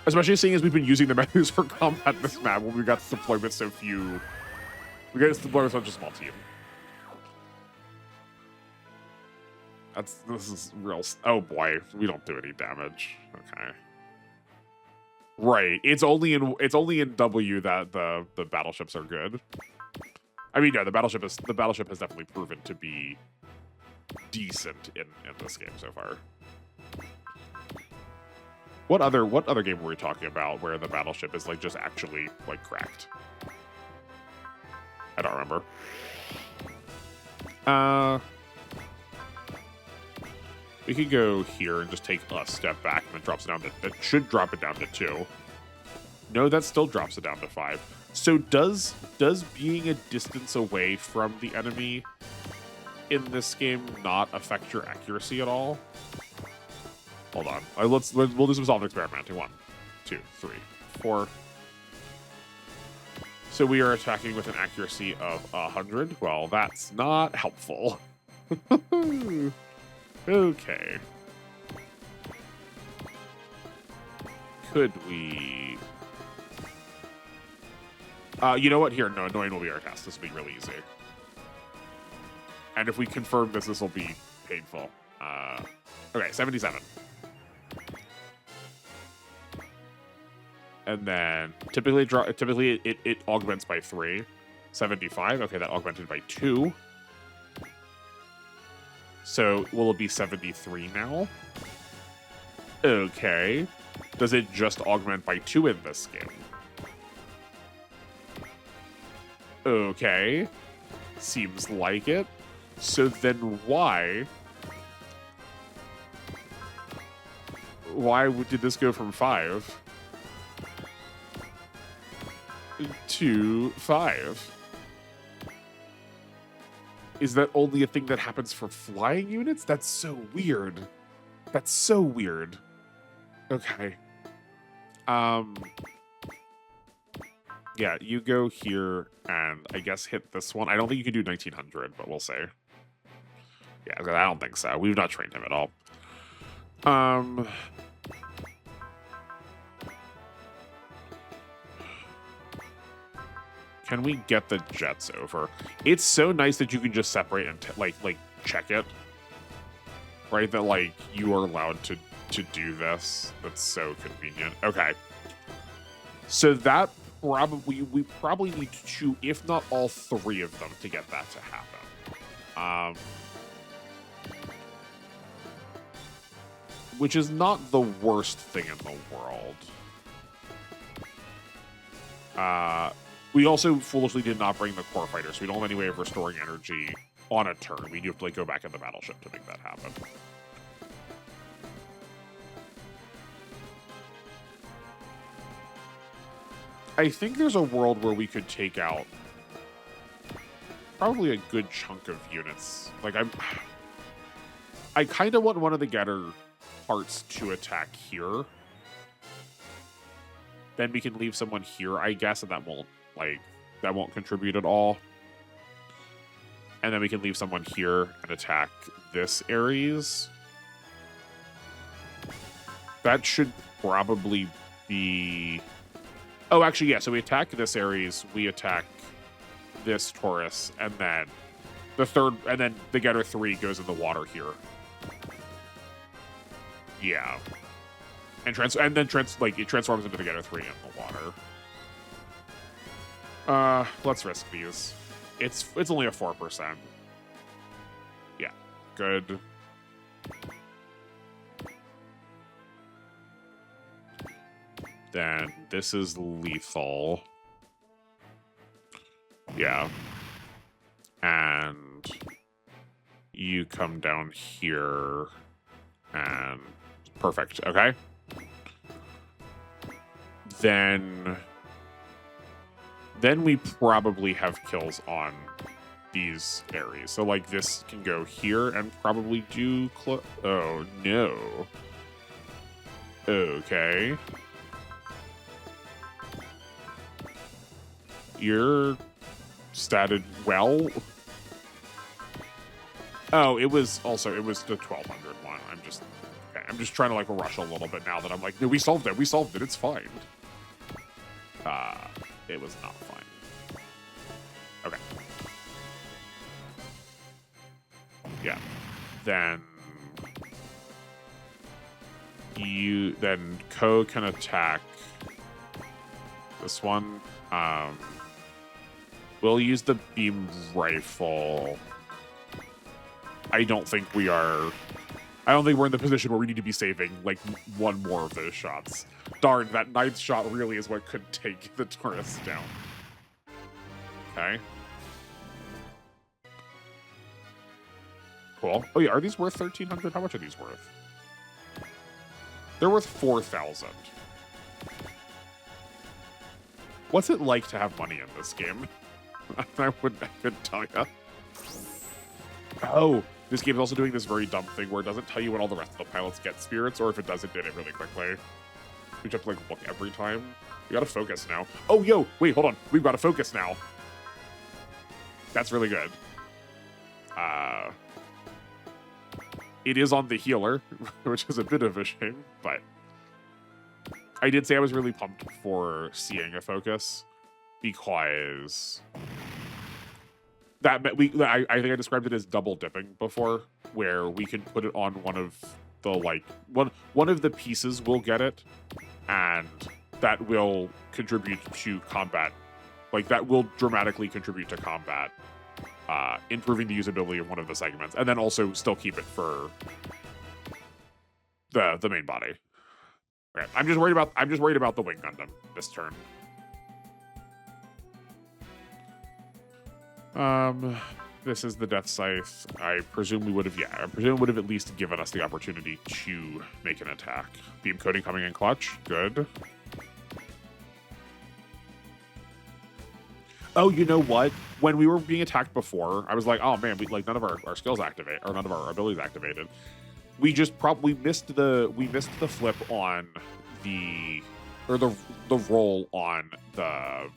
Especially seeing as we've been using the Methus for combat in this map when we got to deploy with so few. We got to deploy with such a small team. This is real. Oh boy, we don't do any damage. Okay. Right. It's only in W that the battleships are good. I mean, yeah, the battleship has definitely proven to be decent in this game so far. What other game were we talking about where the battleship is like just actually like cracked? I don't remember. We could go here and just take a step back, and it drops it down to, that should drop it down to 2. No, that still drops it down to 5. So does being a distance away from the enemy in this game not affect your accuracy at all? Hold on. We'll do some solved experimenting. 1, 2, 3, 4. So we are attacking with an accuracy of 100. Well, that's not helpful. Okay. could we... you know what? Here, no, annoying will be our test. This will be really easy. And if we confirm this will be painful. Okay, 77. And then typically it augments by 3. 75. Okay, that augmented by 2. So will it be 73 now? Okay. Does it just augment by 2 in this game? Okay. Seems like it. So then why did this go from 5 to 5? Is that only a thing that happens for flying units? That's so weird. That's so weird. Okay. Yeah, you go here and I guess hit this one. I don't think you can do 1900, but we'll say. Yeah, I don't think so. We've not trained him at all. Can we get the jets over? It's so nice that you can just separate and like check it. Right? That like you are allowed to do this. That's so convenient. Okay. So that we probably need to, if not all 3 of them, to get that to happen. Which is not the worst thing in the world. We also foolishly did not bring the core fighter, so we don't have any way of restoring energy on a turn. We do have to like go back in the battleship to make that happen. I think there's a world where we could take out probably a good chunk of units. Like I kind of want one of the getter parts to attack here. Then we can leave someone here, I guess, and that won't contribute at all. And then we can leave someone here and attack this Ares. That should probably be... Oh, actually, yeah, so we attack this Ares, we attack this Taurus, and then the third, and then the getter 3 goes in the water here. Yeah. And then it transforms into the getter 3 in the water. Let's risk these. It's only a 4%. Yeah, good. Then this is lethal. Yeah. And you come down here and perfect. Okay. Then we probably have kills on these Ares. So like this can go here and probably do oh no. Okay. You're statted well. Oh, it was the 1200 one. I'm just trying to like rush a little bit now that I'm like, no, we solved it. It's fine. It was not fine. Okay. Yeah. Then Ko can attack this one. We'll use the beam rifle. I don't think we're in the position where we need to be saving like one more of those shots. Darn, that 9th shot really is what could take the Taurus down. Okay. Cool. Oh yeah, are these worth 1,300? How much are these worth? They're worth 4,000. What's it like to have money in this game? I couldn't tell you. Oh, this game is also doing this very dumb thing where it doesn't tell you when all the rest of the pilots get spirits, or if it does, it did it really quickly. We have to like look every time. We gotta focus now. Oh, yo, wait, hold on. We've got to focus now. That's really good. It is on the healer, which is a bit of a shame, but I did say I was really pumped for seeing a focus because that meant I think I described it as double dipping before, where we can put it on one of the one of the pieces will get it, and that will contribute to combat. Like that will dramatically contribute to combat, improving the usability of one of the segments, and then also still keep it for the main body. Okay, I'm just worried about the Wing Gundam this turn. This is the Death Scythe. I presume we would have, I presume would have at least given us the opportunity to make an attack. Beam coding coming in clutch. Good. Oh, you know what? When we were being attacked before, I was like, oh man, none of our skills activate, or none of our abilities activated. We just probably missed the flip on the roll on the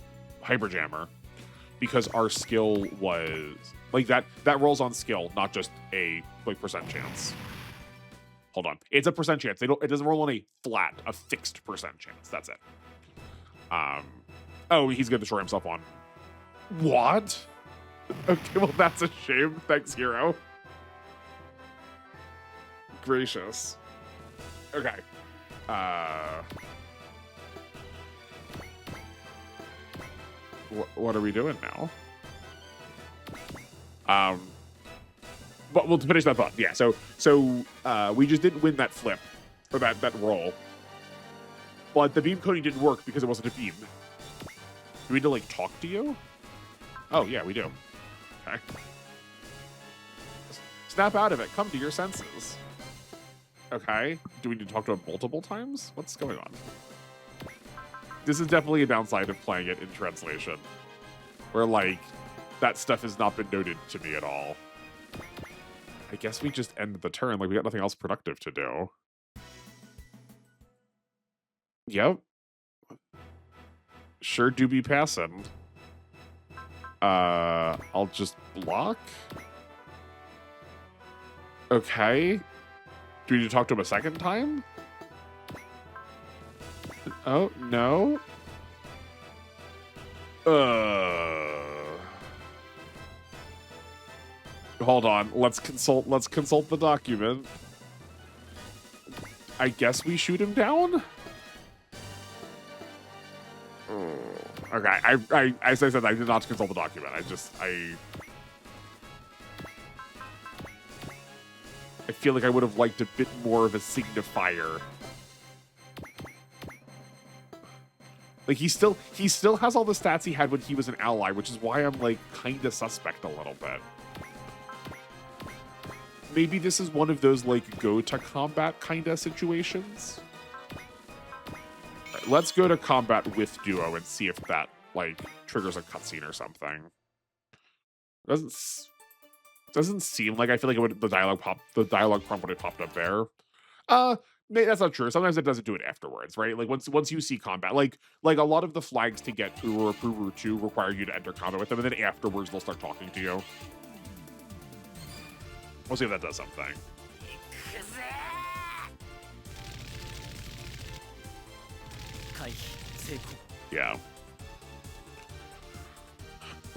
Hyper Jammer, because our skill was like that rolls on skill, not just a percent chance. Hold on, it's a percent chance. It doesn't roll on a fixed percent chance. That's it. Oh, he's gonna destroy himself on. What? Okay, well that's a shame. Thanks, Heero. Gracious. Okay. What are we doing now? But we'll finish that thought. Yeah. So we just didn't win that flip or that roll. But the beam coding didn't work because it wasn't a beam. Do we need to talk to you? Oh yeah, we do. Okay. Snap out of it. Come to your senses. Okay. Do we need to talk to him multiple times? What's going on? This is definitely a downside of playing it in translation, where that stuff has not been noted to me at all. I guess we just end the turn. We got nothing else productive to do. Yep. Sure do be passing. I'll just block. Okay. Do we need to talk to him a second time? Oh, no. Hold on. Let's consult the document. I guess we shoot him down? Okay. As I said, I did not consult the document. I feel like I would have liked a bit more of a signifier. He still has all the stats he had when he was an ally, which is why I'm kind of suspect a little bit. Maybe this is one of those go to combat kind of situations. Right, let's go to combat with Duo and see if that triggers a cutscene or something. Doesn't seem like. I feel like the dialogue prompt would have popped up there. That's not true. Sometimes it doesn't do it afterwards, right? Once you see combat, a lot of the flags to get Uru or Puru 2 require you to enter combat with them, and then afterwards they'll start talking to you. We'll see if that does something. Yeah.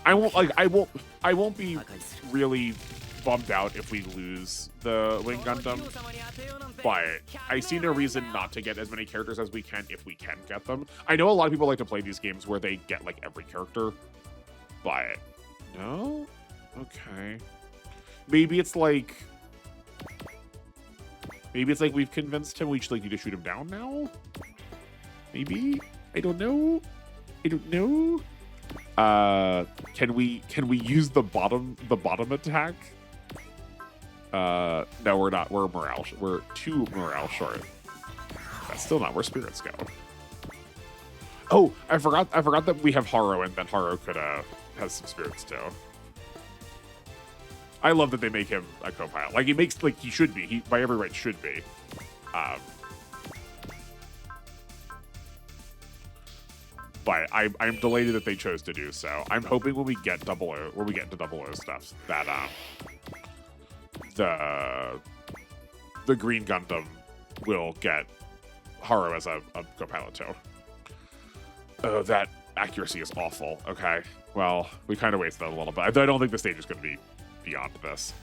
I won't be really bummed out if we lose the Wing Gundam, but I see no reason not to get as many characters as we can if we can get them. I know a lot of people like to play these games where they get every character, but no? Okay. Maybe it's we've convinced him we just need to shoot him down now? Maybe? I don't know. Can we use the bottom attack? No, we're not. We're 2 morale short. That's still not where spirits go. Oh, I forgot that we have Heero, and that Heero has some spirits too. I love that they make him a co-pilot. He should be. He by every right should be. But I'm delighted that they chose to do so. I'm hoping when we get into Double O stuff, that the Green Gundam will get Heero as a co-pilot too. Oh, that accuracy is awful. Okay, well, we kind of wasted that a little bit. I don't think the stage is going to be beyond this.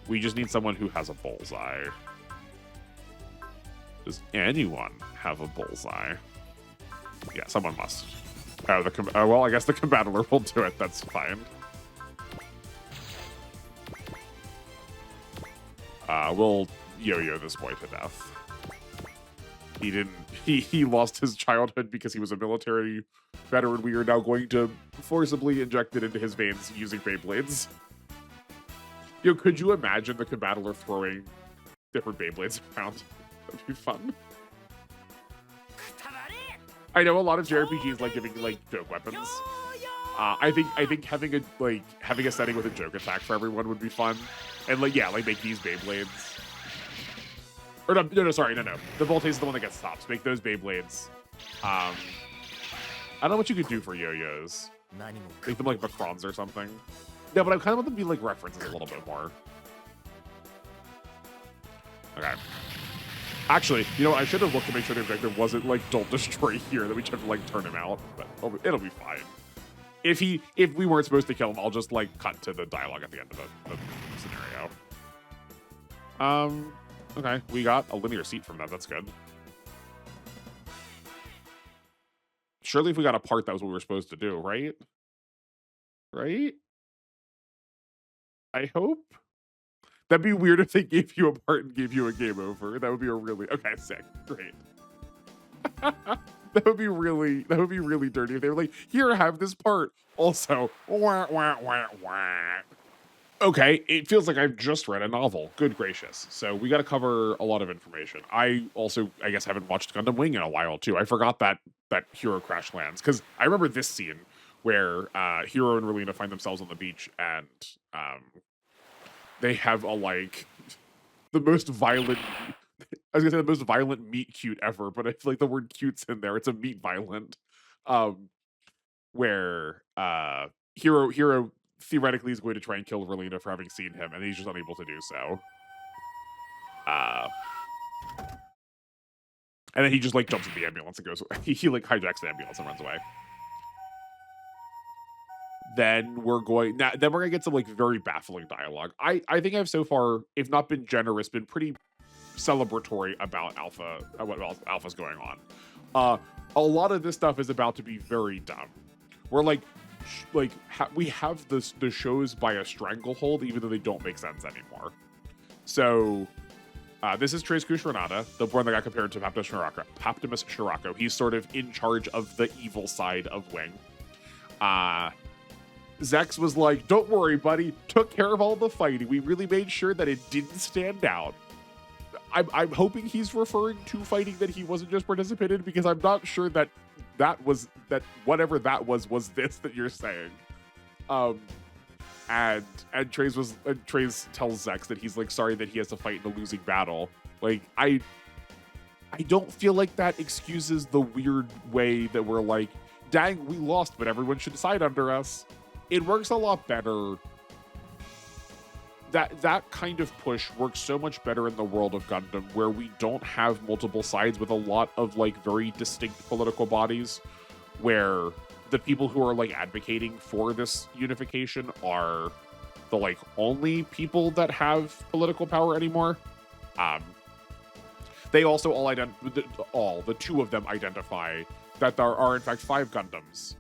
We just need someone who has a bullseye. Does anyone have a bullseye? Yeah, someone must. Oh, well, I guess the combattler will do it. That's fine. We'll yo-yo this boy to death. He didn't. He lost his childhood because he was a military veteran. We are now going to forcibly inject it into his veins using Beyblades. Yo, could you imagine the combattler throwing different Beyblades around? That'd be fun. I know a lot of JRPGs like giving like joke weapons. I think having a setting with a joke attack for everyone would be fun, and like make these Beyblades. Or no, sorry, no. The Voltase is the one that gets stops. Make those Beyblades. I don't know what you could do for yo-yos. Make them like Macrons or something. No, but I kind of want them to be like references a little bit more. Okay. Actually, you know, I should have looked to make sure the objective wasn't like don't destroy here, that we should have to like turn him out, but it'll be fine. If we weren't supposed to kill him, I'll just like cut to the dialogue at the end of the scenario. Okay, we got a linear seat from that. That's good. Surely if we got a part, that was what we were supposed to do, right? Right? I hope. That'd be weird if they gave you a part and gave you a game over. That would be a really... Okay, sick. Great. That would be really dirty if they were like, here, have this part. Also, wah, wah, wah, wah. Okay, it feels like I've just read a novel. Good gracious. So we got to cover a lot of information. I also, I guess, haven't watched Gundam Wing in a while, too. I forgot that Heero crash lands. Because I remember this scene where Heero and Relina find themselves on the beach and they have the most violent... I was going to say the most violent meet cute ever, but I feel like the word cute's in there. It's a meet violent. Where Heero theoretically is going to try and kill Relina for having seen him, and he's just unable to do so. And then he just like jumps in the ambulance and goes. He like hijacks the ambulance and runs away. Then we're gonna get some like very baffling dialogue. I think I've so far, if not been generous, been pretty celebratory about Alpha, what Alpha's going on. A lot of this stuff is about to be very dumb. We're we have the shows by a stranglehold, even though they don't make sense anymore. So, this is Treize Kushranada, the one that got compared to Paptimus Shirako. He's sort of in charge of the evil side of Wing. Zex was like, don't worry, buddy. Took care of all the fighting. We really made sure that it didn't stand out. I'm hoping he's referring to fighting that he wasn't just participating in, because I'm not sure that whatever that was this that you're saying. And Treize tells Zex that he's like sorry that he has to fight in a losing battle. Like I don't feel like that excuses the weird way that we're like, dang, we lost, but everyone should side under us. It works a lot better. That kind of push works so much better in the world of Gundam, where we don't have multiple sides with a lot of like very distinct political bodies, where the people who are like advocating for this unification are the like only people that have political power anymore. They also the two of them identify that there are in fact 5 Gundams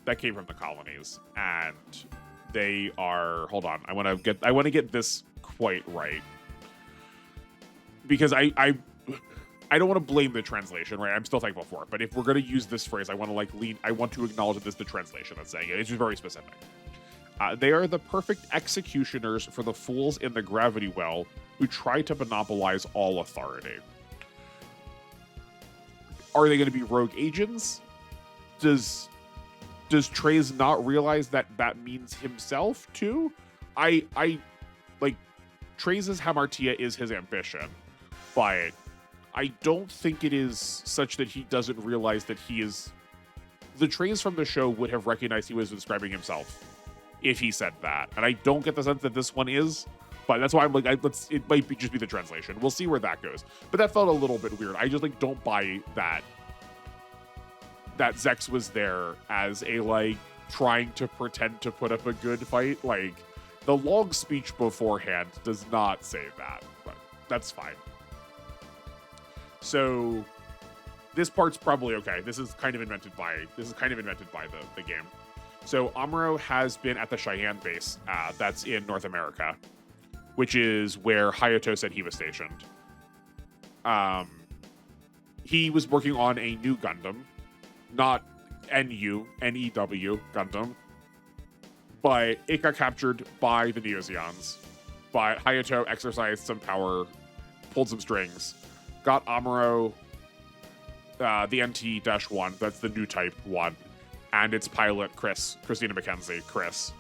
that came from the colonies, and they are, hold on, I want to get this quite right, because I don't want to blame the translation, right? I'm still thankful for it, but if we're going to use this phrase, I want to acknowledge that this is the translation that's saying it. It's just very specific. They are the perfect executioners for the fools in the gravity well who try to monopolize all authority. Are they going to be rogue agents? Does Treize not realize that means himself too? I like Treize's Hamartia is his ambition, but I don't think it is such that he doesn't realize that he is... The Treize from the show would have recognized he was describing himself if he said that. And I don't get the sense that this one is, But that's why I'm like, it might just be the translation. We'll see where that goes. But that felt a little bit weird. I just like don't buy that Zex was there as a like trying to pretend to put up a good fight. Like the long speech beforehand does not say that, but that's fine. So this part's probably okay. This is kind of invented by the game. So Amuro has been at the Cheyenne base that's in North America, which is where Hayato said he was stationed. He was working on a new Gundam, not NEW Gundam, but it got captured by the Neozeons. But Hayato exercised some power, pulled some strings, got Amuro, the NT-1, that's the new type one, and its pilot, Christina McKenzie, Chris,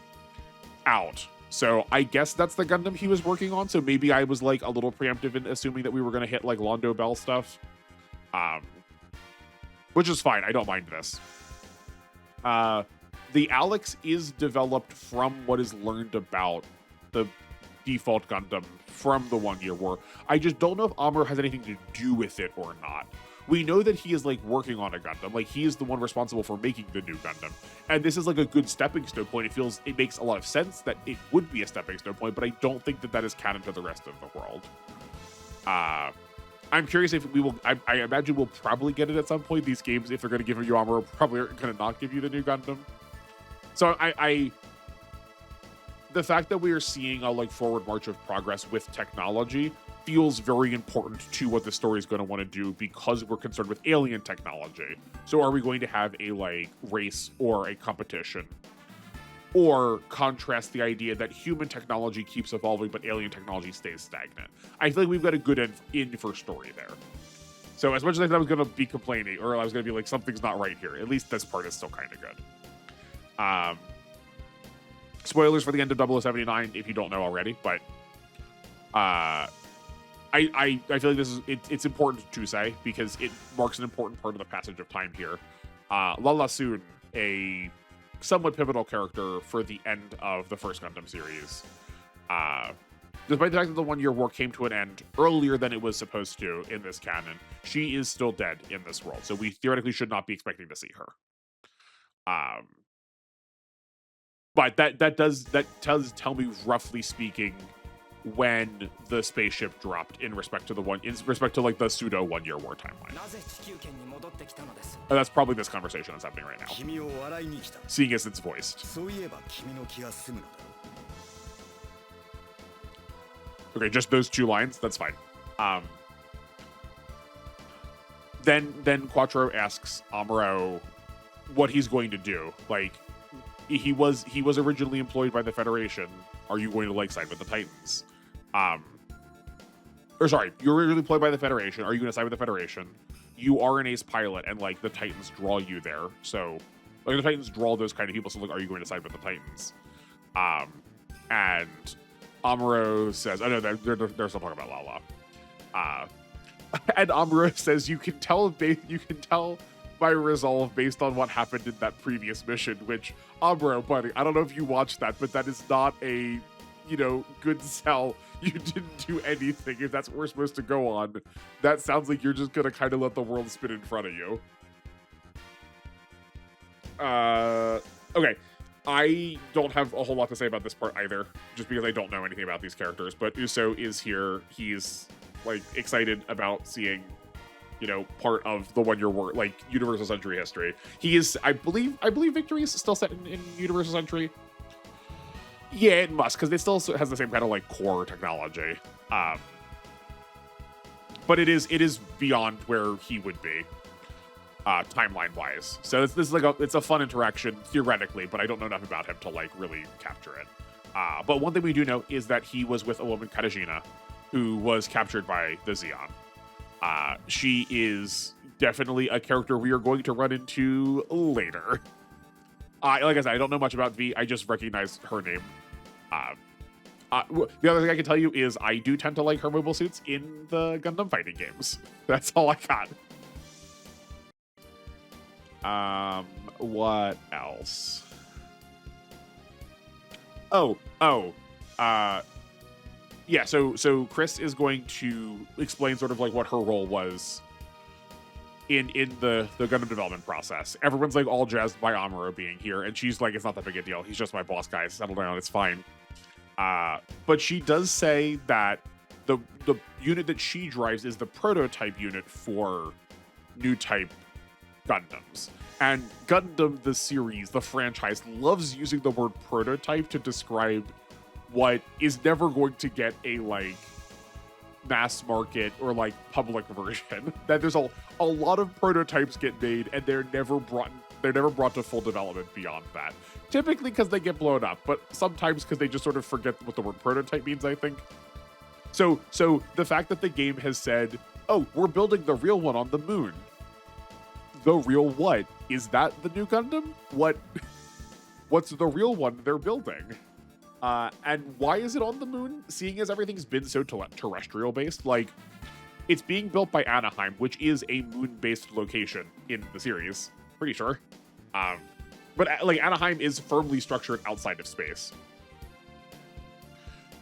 out. So I guess that's the Gundam he was working on. So maybe I was like a little preemptive in assuming that we were going to hit like Londo Bell stuff. Which is fine. I don't mind this. The Alex is developed from what is learned about the default Gundam from the 1 Year War. I just don't know if Amuro has anything to do with it or not. We know that he is like working on a Gundam. Like he is the one responsible for making the new Gundam. And this is like a good stepping stone point. It makes a lot of sense that it would be a stepping stone point, but I don't think that that is canon to the rest of the world. I'm curious if we will. I imagine we'll probably get it at some point. These games, if they're going to give you Amuro, probably are going to not give you the new Gundam. So the fact that we are seeing a like forward march of progress with technology feels very important to what the story is going to want to do because we're concerned with alien technology. So are we going to have a like race or a competition? Or contrast the idea that human technology keeps evolving, but alien technology stays stagnant. I feel like we've got a good end for story there. So as much as I thought I was going to be complaining, or I was going to be like, something's not right here, at least this part is still kind of good. Spoilers for the end of 0079 if you don't know already, but I feel like it's important to say because it marks an important part of the passage of time here. Lala Soon, a somewhat pivotal character for the end of the first Gundam series. Despite the fact that the 1 Year War came to an end earlier than it was supposed to in this canon, she is still dead in this world, so we theoretically should not be expecting to see her. But that does tell me, roughly speaking, when the spaceship dropped in respect to like the pseudo 1 Year War timeline. And that's probably this conversation that's happening right now, seeing as it's voiced. Okay, just those 2 lines, that's fine. Then Quattro asks Amuro what he's going to do. Like, he was originally employed by the Federation. Are you going to like side with the Titans? Or sorry, you're originally employed by the Federation. Are you going to side with the Federation? You are an ace pilot, and like the Titans draw you there. So, like the Titans draw those kind of people. So, like, are you going to side with the Titans? And Amuro says, "Oh no, they're still talking about Lala." And Amuro says, "You can tell my resolve based on what happened in that previous mission." Which, Amuro, buddy, I don't know if you watched that, but that is not a good sell. You didn't do anything. If that's what we're supposed to go on, that sounds like you're just gonna kind of let the world spin in front of you. Okay. I don't have a whole lot to say about this part either, just because I don't know anything about these characters, but Uso is here. He's like excited about seeing, part of the 1 Year War, like Universal Century history. He is, I believe Victory is still set in Universal Century. Yeah, it must, because it still has the same kind of like core technology. But it is beyond where he would be, timeline wise. So this is like it's a fun interaction theoretically, but I don't know enough about him to like really capture it. But one thing we do know is that he was with a woman, Katarzyna, who was captured by the Zeon. She is definitely a character we are going to run into later. Like I said, I don't know much about V. I just recognize her name. The other thing I can tell you is I do tend to like her mobile suits in the Gundam fighting games. That's all I got. What else? Yeah, so Chris is going to explain sort of like what her role was in the Gundam development process. Everyone's like all jazzed by Amuro being here, and she's like, it's not that big a deal. He's just my boss, guys. Settle down, it's fine. But she does say that the unit that she drives is the prototype unit for new type Gundams. And Gundam, the series, the franchise, loves using the word prototype to describe what is never going to get a like mass market or like public version. That there's a lot of prototypes get made and they're never brought to full development beyond that. Typically because they get blown up, but sometimes because they just sort of forget what the word prototype means, I think. So the fact that the game has said, oh, we're building the real one on the moon. The real what? Is that the new Gundam? What's the real one they're building? And why is it on the moon? Seeing as everything's been so terrestrial based, like it's being built by Anaheim, which is a moon-based location in the series. Pretty sure. But like Anaheim is firmly structured outside of space.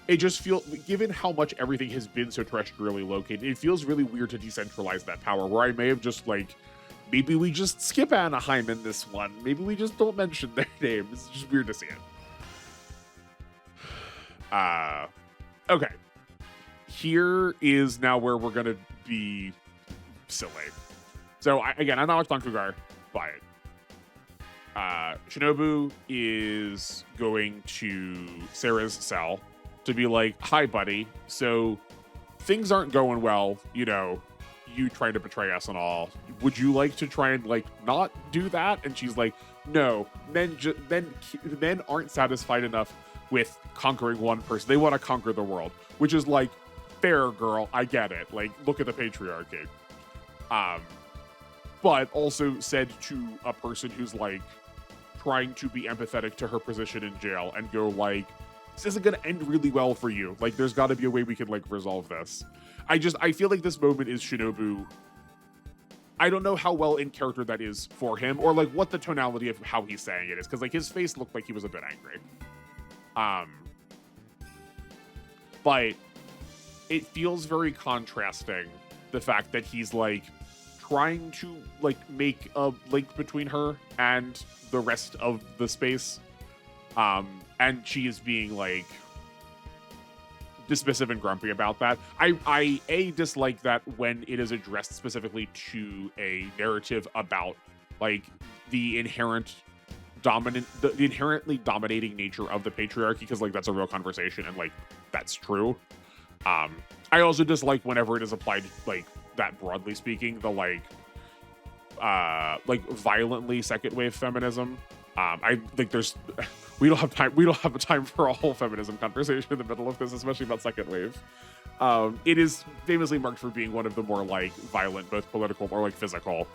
It just feels, given how much everything has been so terrestrially located, it feels really weird to decentralize that power, where I may have just like, maybe we just skip Anaheim in this one. Maybe we just don't mention their name. It's just weird to see it. Okay. Here is now where we're going to be silly. So, I'm not on Cougar, but Shinobu is going to Sarah's cell to be like, hi, buddy. So, things aren't going well, you know, you trying to betray us and all. Would you like to try and, like, not do that? And she's like, no. Men aren't satisfied enough with conquering one person. They want to conquer the world, which is like, fair, girl. I get it. Like, look at the patriarchy. But also said to a person who's like trying to be empathetic to her position in jail and go like, this isn't going to end really well for you. Like, there's got to be a way we can like resolve this. I feel like this moment is Shinobu. I don't know how well in character that is for him, or like what the tonality of how he's saying it is, because like his face looked like he was a bit angry. But it feels very contrasting, the fact that he's like trying to like make a link between her and the rest of the space, and she is being like dismissive and grumpy about that. I dislike that when it is addressed specifically to a narrative about like the inherently dominating nature of the patriarchy, because like that's a real conversation and like that's true. I also dislike whenever it is applied like that, broadly speaking, the like violently second wave feminism. I think there's we don't have time for a whole feminism conversation in the middle of this, especially about second wave. It is famously marked for being one of the more like violent, both political or like physical,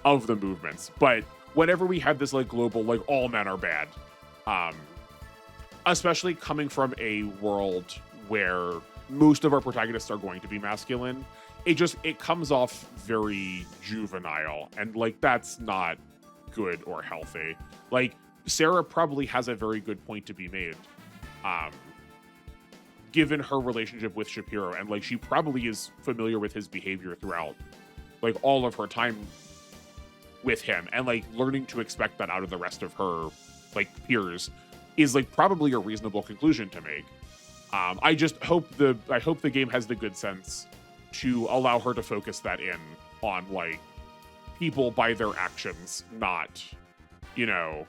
of the movements. But whenever we have this like global like all men are bad, especially coming from a world where most of our protagonists are going to be masculine, it comes off very juvenile, and like that's not good or healthy. Like Sarah probably has a very good point to be made, given her relationship with Shapiro, and like she probably is familiar with his behavior throughout like all of her time with him, and like learning to expect that out of the rest of her like peers is like probably a reasonable conclusion to make. I just hope the game has the good sense to allow her to focus that in on like people by their actions, not, you know,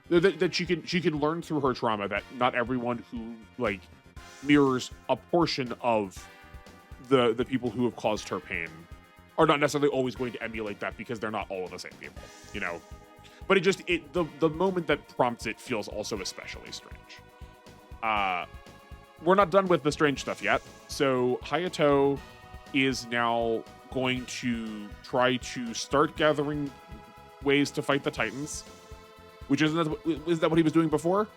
that she can learn through her trauma that not everyone who like mirrors a portion of the people who have caused her pain are not necessarily always going to emulate that, because they're not all of the same people, you know. But the moment that prompts it feels also especially strange. We're not done with the strange stuff yet. So Hayato is now going to try to start gathering ways to fight the Titans, which is that what he was doing before?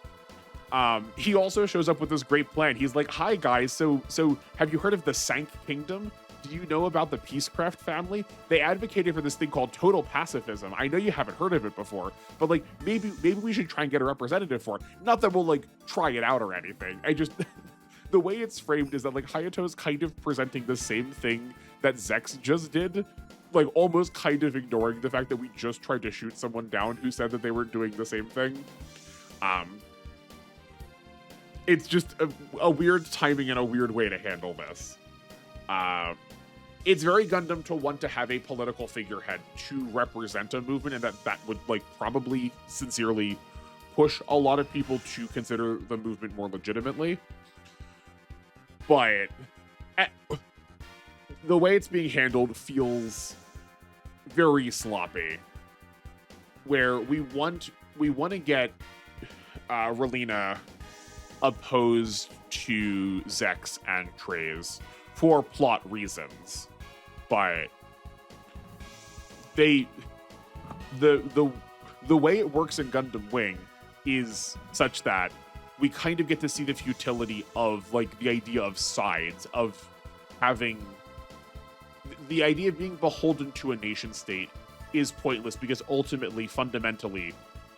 He also shows up with this great plan. He's like, hi guys, so have you heard of the Sank Kingdom? Do you know about the Peacecraft family? They advocated for this thing called total pacifism. I know you haven't heard of it before, but like maybe we should try and get a representative for it. Not that we'll like try it out or anything. the way it's framed is that like Hayato's kind of presenting the same thing that Zex just did, like almost kind of ignoring the fact that we just tried to shoot someone down who said that they were doing the same thing. It's just a weird timing and a weird way to handle this. It's very Gundam to want to have a political figurehead to represent a movement, and that would like probably sincerely push a lot of people to consider the movement more legitimately. But the way it's being handled feels very sloppy. Where we want to get Relina opposed to Zex and Treize for plot reasons, but the way it works in Gundam Wing is such that we kind of get to see the futility of like the idea of sides, of having the idea of being beholden to a nation state is pointless, because ultimately, fundamentally,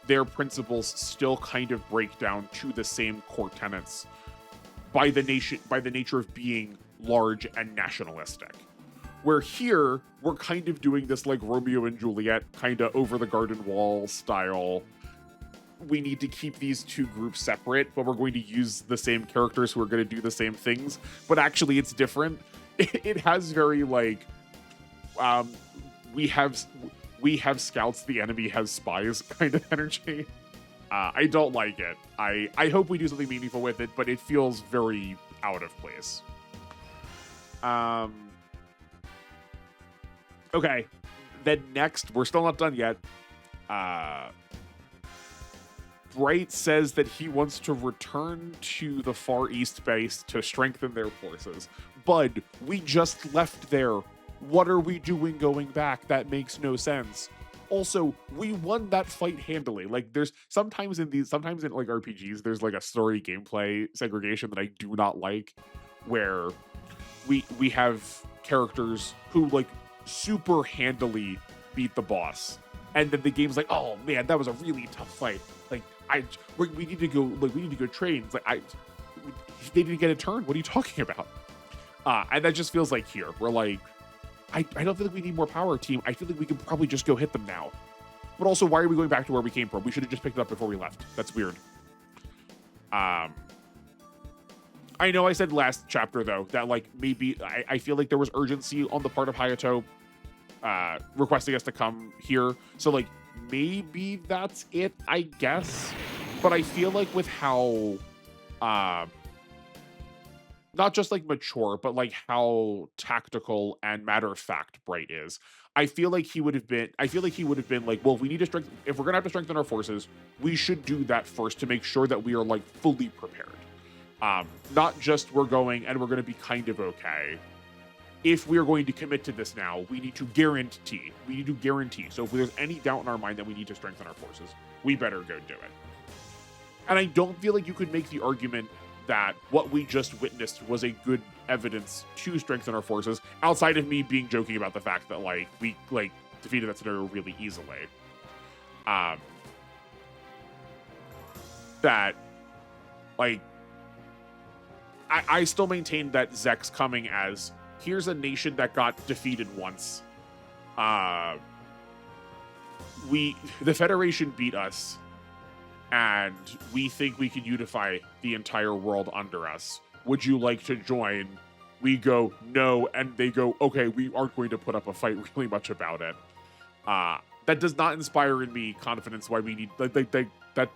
their principles still kind of break down to the same core tenets by the nature of being large and nationalistic. Where here, we're kind of doing this like Romeo and Juliet kind of over the garden wall style. We need to keep these two groups separate, but we're going to use the same characters who are going to do the same things. But actually, it's different. It has very like, we have scouts, the enemy has spies kind of energy. I don't like it. I hope we do something meaningful with it, but it feels very out of place. Okay. Then next, we're still not done yet. Bright says that he wants to return to the Far East base to strengthen their forces. Bud, we just left there. What are we doing going back? That makes no sense. Also, we won that fight handily. Like, there's sometimes in like RPGs, there's like a story gameplay segregation that I do not like, where we have characters who like super handily beat the boss, and then the game's like, oh man, that was a really tough fight. Like, we need to go train. It's like they didn't get a turn. What are you talking about? And that just feels like here. We're like, I don't feel like we need more power, team. I feel like we can probably just go hit them now. But also, why are we going back to where we came from? We should have just picked it up before we left. That's weird. I know I said last chapter, though, that like maybe I feel like there was urgency on the part of Hayato requesting us to come here. So like maybe that's it, I guess. But I feel like with how not just like mature, but like how tactical and matter of fact Bright is, I feel like he would have been like, well, we need to strengthen, if we're gonna have to strengthen our forces, we should do that first to make sure that we are like fully prepared. Not just we're going and we're gonna be kind of okay. If we are going to commit to this now, we need to guarantee. So if there's any doubt in our mind that we need to strengthen our forces, we better go do it. And I don't feel like you could make the argument that what we just witnessed was a good evidence to strengthen our forces, outside of me being joking about the fact that like we like defeated that scenario really easily. That like I still maintain that Zex coming as, here's a nation that got defeated once. The Federation beat us, and we think we can unify the entire world under us. Would you like to join? We go, no, and they go, okay, we aren't going to put up a fight really much about it. That does not inspire in me confidence why we need, that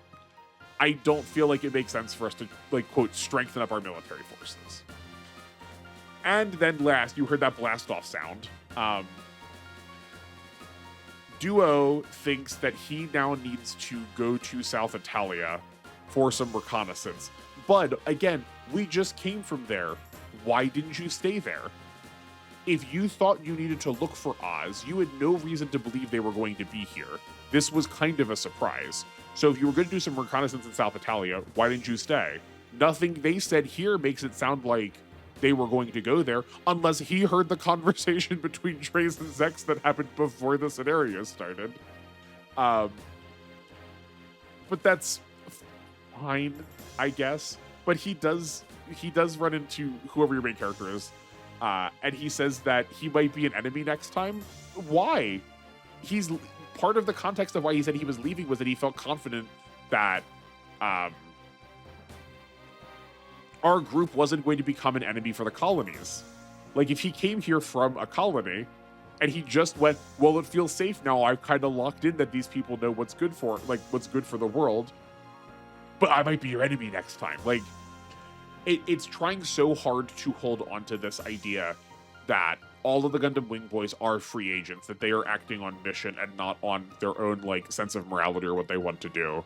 I don't feel like it makes sense for us to, like, quote, strengthen up our military forces. And then last, you heard that blast off sound. Duo thinks that he now needs to go to South Italia for some reconnaissance. Bud, again, we just came from there. Why didn't you stay there? If you thought you needed to look for Oz, you had no reason to believe they were going to be here. This was kind of a surprise. So if you were going to do some reconnaissance in South Italia, why didn't you stay? Nothing they said here makes it sound like they were going to go there, unless he heard the conversation between Treize and Zex that happened before the scenario started. But that's fine, I guess. But he does he does run into whoever your main character is, and he says that he might be an enemy next time. Why? He's part of the context of why he said he was leaving was that he felt confident that our group wasn't going to become an enemy for the colonies. Like, if he came here from a colony and he just went, well, it feels safe now, I've kind of locked in that these people know what's good for the world, but I might be your enemy next time. Like, it's trying so hard to hold on to this idea that all of the Gundam Wing Boys are free agents, that they are acting on mission and not on their own, like, sense of morality or what they want to do.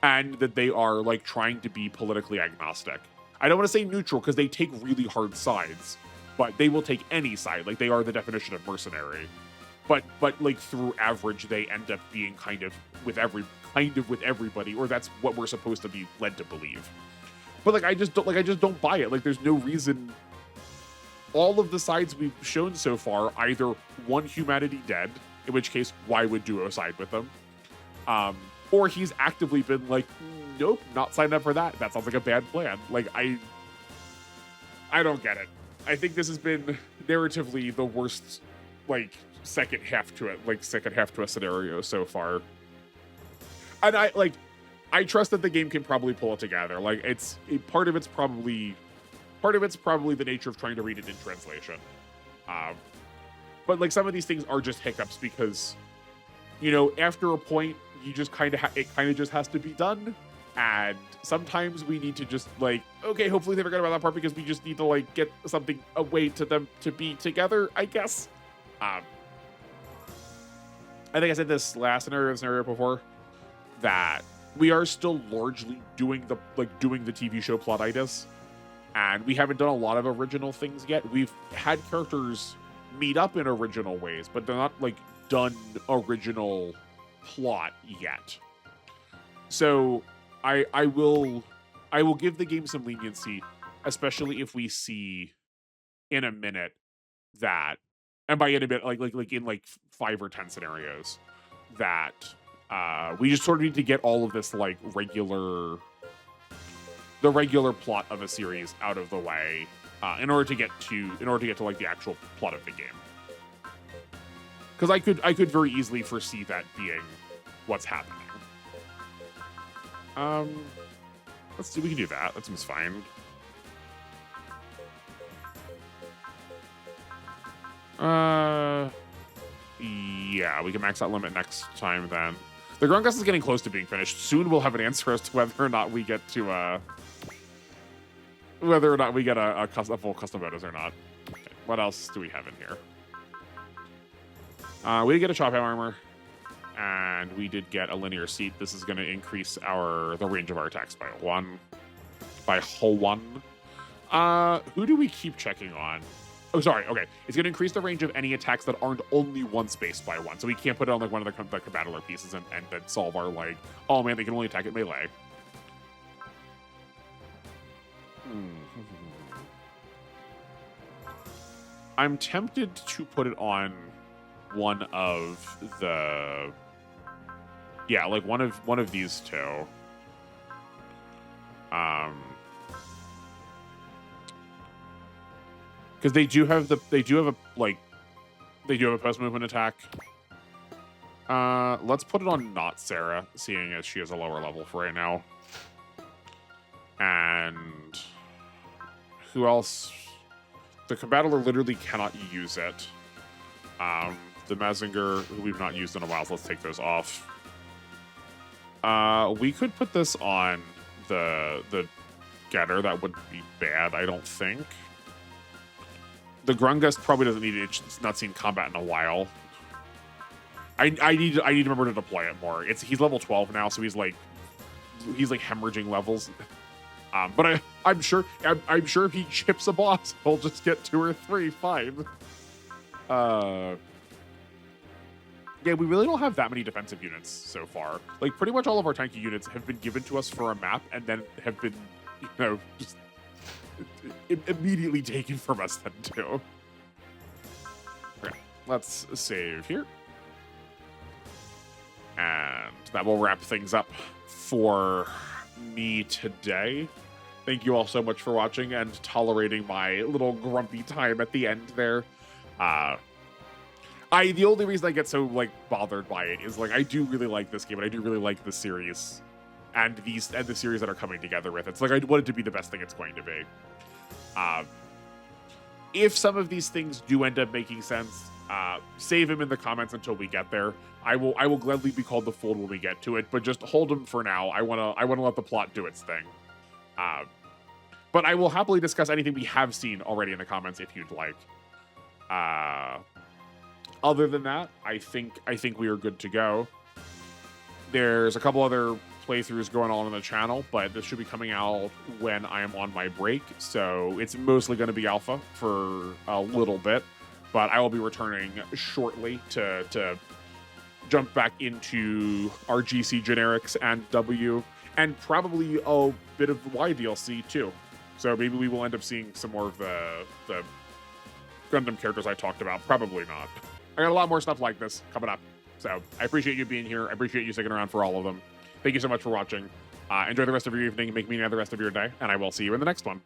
And that they are, like, trying to be politically agnostic. I don't want to say neutral, because they take really hard sides, but they will take any side. Like, they are the definition of mercenary. But like, through average, they end up being kind of with everybody, or that's what we're supposed to be led to believe. But like, I just don't buy it. Like, there's no reason. All of the sides we've shown so far, either one, humanity dead, in which case, why would Duo side with them? Or he's actively been like, nope, not signed up for that. That sounds like a bad plan. Like, I don't get it. I think this has been narratively the worst, like, second half to a scenario so far. And I trust that the game can probably pull it together. Like, part of it's probably the nature of trying to read it in translation. But like, some of these things are just hiccups because, you know, after a point, you just it kind of just has to be done. And sometimes we need to just, like, okay, hopefully they forgot about that part because we just need to, like, get something, a way to them to be together, I guess. I think I said this last scenario before, that we are still largely doing the TV show plotitis, and we haven't done a lot of original things yet. We've had characters meet up in original ways, but they're not, like, done original plot yet. So I will give the game some leniency, especially if we see in a minute that, and by in a minute, like in like 5 or 10 scenarios, that we just sort of need to get all of this, like, the regular plot of a series out of the way in order to get to like the actual plot of the game. Because I could very easily foresee that being what's happening. Let's see, we can do that. That seems fine. Yeah, we can max that limit next time then. The Grungus is getting close to being finished. Soon we'll have an answer as to whether or not we get to a full custom bonus or not. Okay, what else do we have in here? We did get a chop armor, and we did get a linear seat. This is going to increase the range of our attacks by one. Who do we keep checking on? Oh, sorry. Okay, it's going to increase the range of any attacks that aren't only one space by one. So we can't put it on like one of the combattler pieces and then solve our, like, oh man, they can only attack at melee. I'm tempted to put it on one of the, yeah, like one of these two. Because they do have a post movement attack. Let's put it on not Sarah, seeing as she has a lower level for right now. And who else? The combattler literally cannot use it. The Mazinger, who we've not used in a while, so let's take those off. We could put this on the Getter. That wouldn't be bad, I don't think. The Grungust probably doesn't need it. It's not seen combat in a while. I need to remember to deploy it more. He's level 12 now, so he's like hemorrhaging levels. But I'm sure if he chips a boss, he'll just get 2 or 3. Fine. Yeah, we really don't have that many defensive units so far. Like, pretty much all of our tanky units have been given to us for a map and then have been, you know, just immediately taken from us then too. Okay, let's save here. And that will wrap things up for me today. Thank you all so much for watching and tolerating my little grumpy time at the end there. Uh, the only reason I get so like bothered by it is like I do really like this game and I do really like the series and the series that are coming together with it. It's like I want it to be the best thing it's going to be. Um, if some of these things do end up making sense, save him in the comments until we get there. I will gladly be called the fold when we get to it, but just hold him for now. I wanna let the plot do its thing. But I will happily discuss anything we have seen already in the comments if you'd like. Other than that, I think we are good to go. There's a couple other playthroughs going on the channel, but this should be coming out when I am on my break, so it's mostly going to be alpha for a little bit, but I will be returning shortly to jump back into our GC generics and W, and probably a bit of the Y DLC too. So maybe we will end up seeing some more of the Gundam characters I talked about. Probably not. I got a lot more stuff like this coming up. So I appreciate you being here. I appreciate you sticking around for all of them. Thank you so much for watching. Enjoy the rest of your evening. Make me the rest of your day. And I will see you in the next one.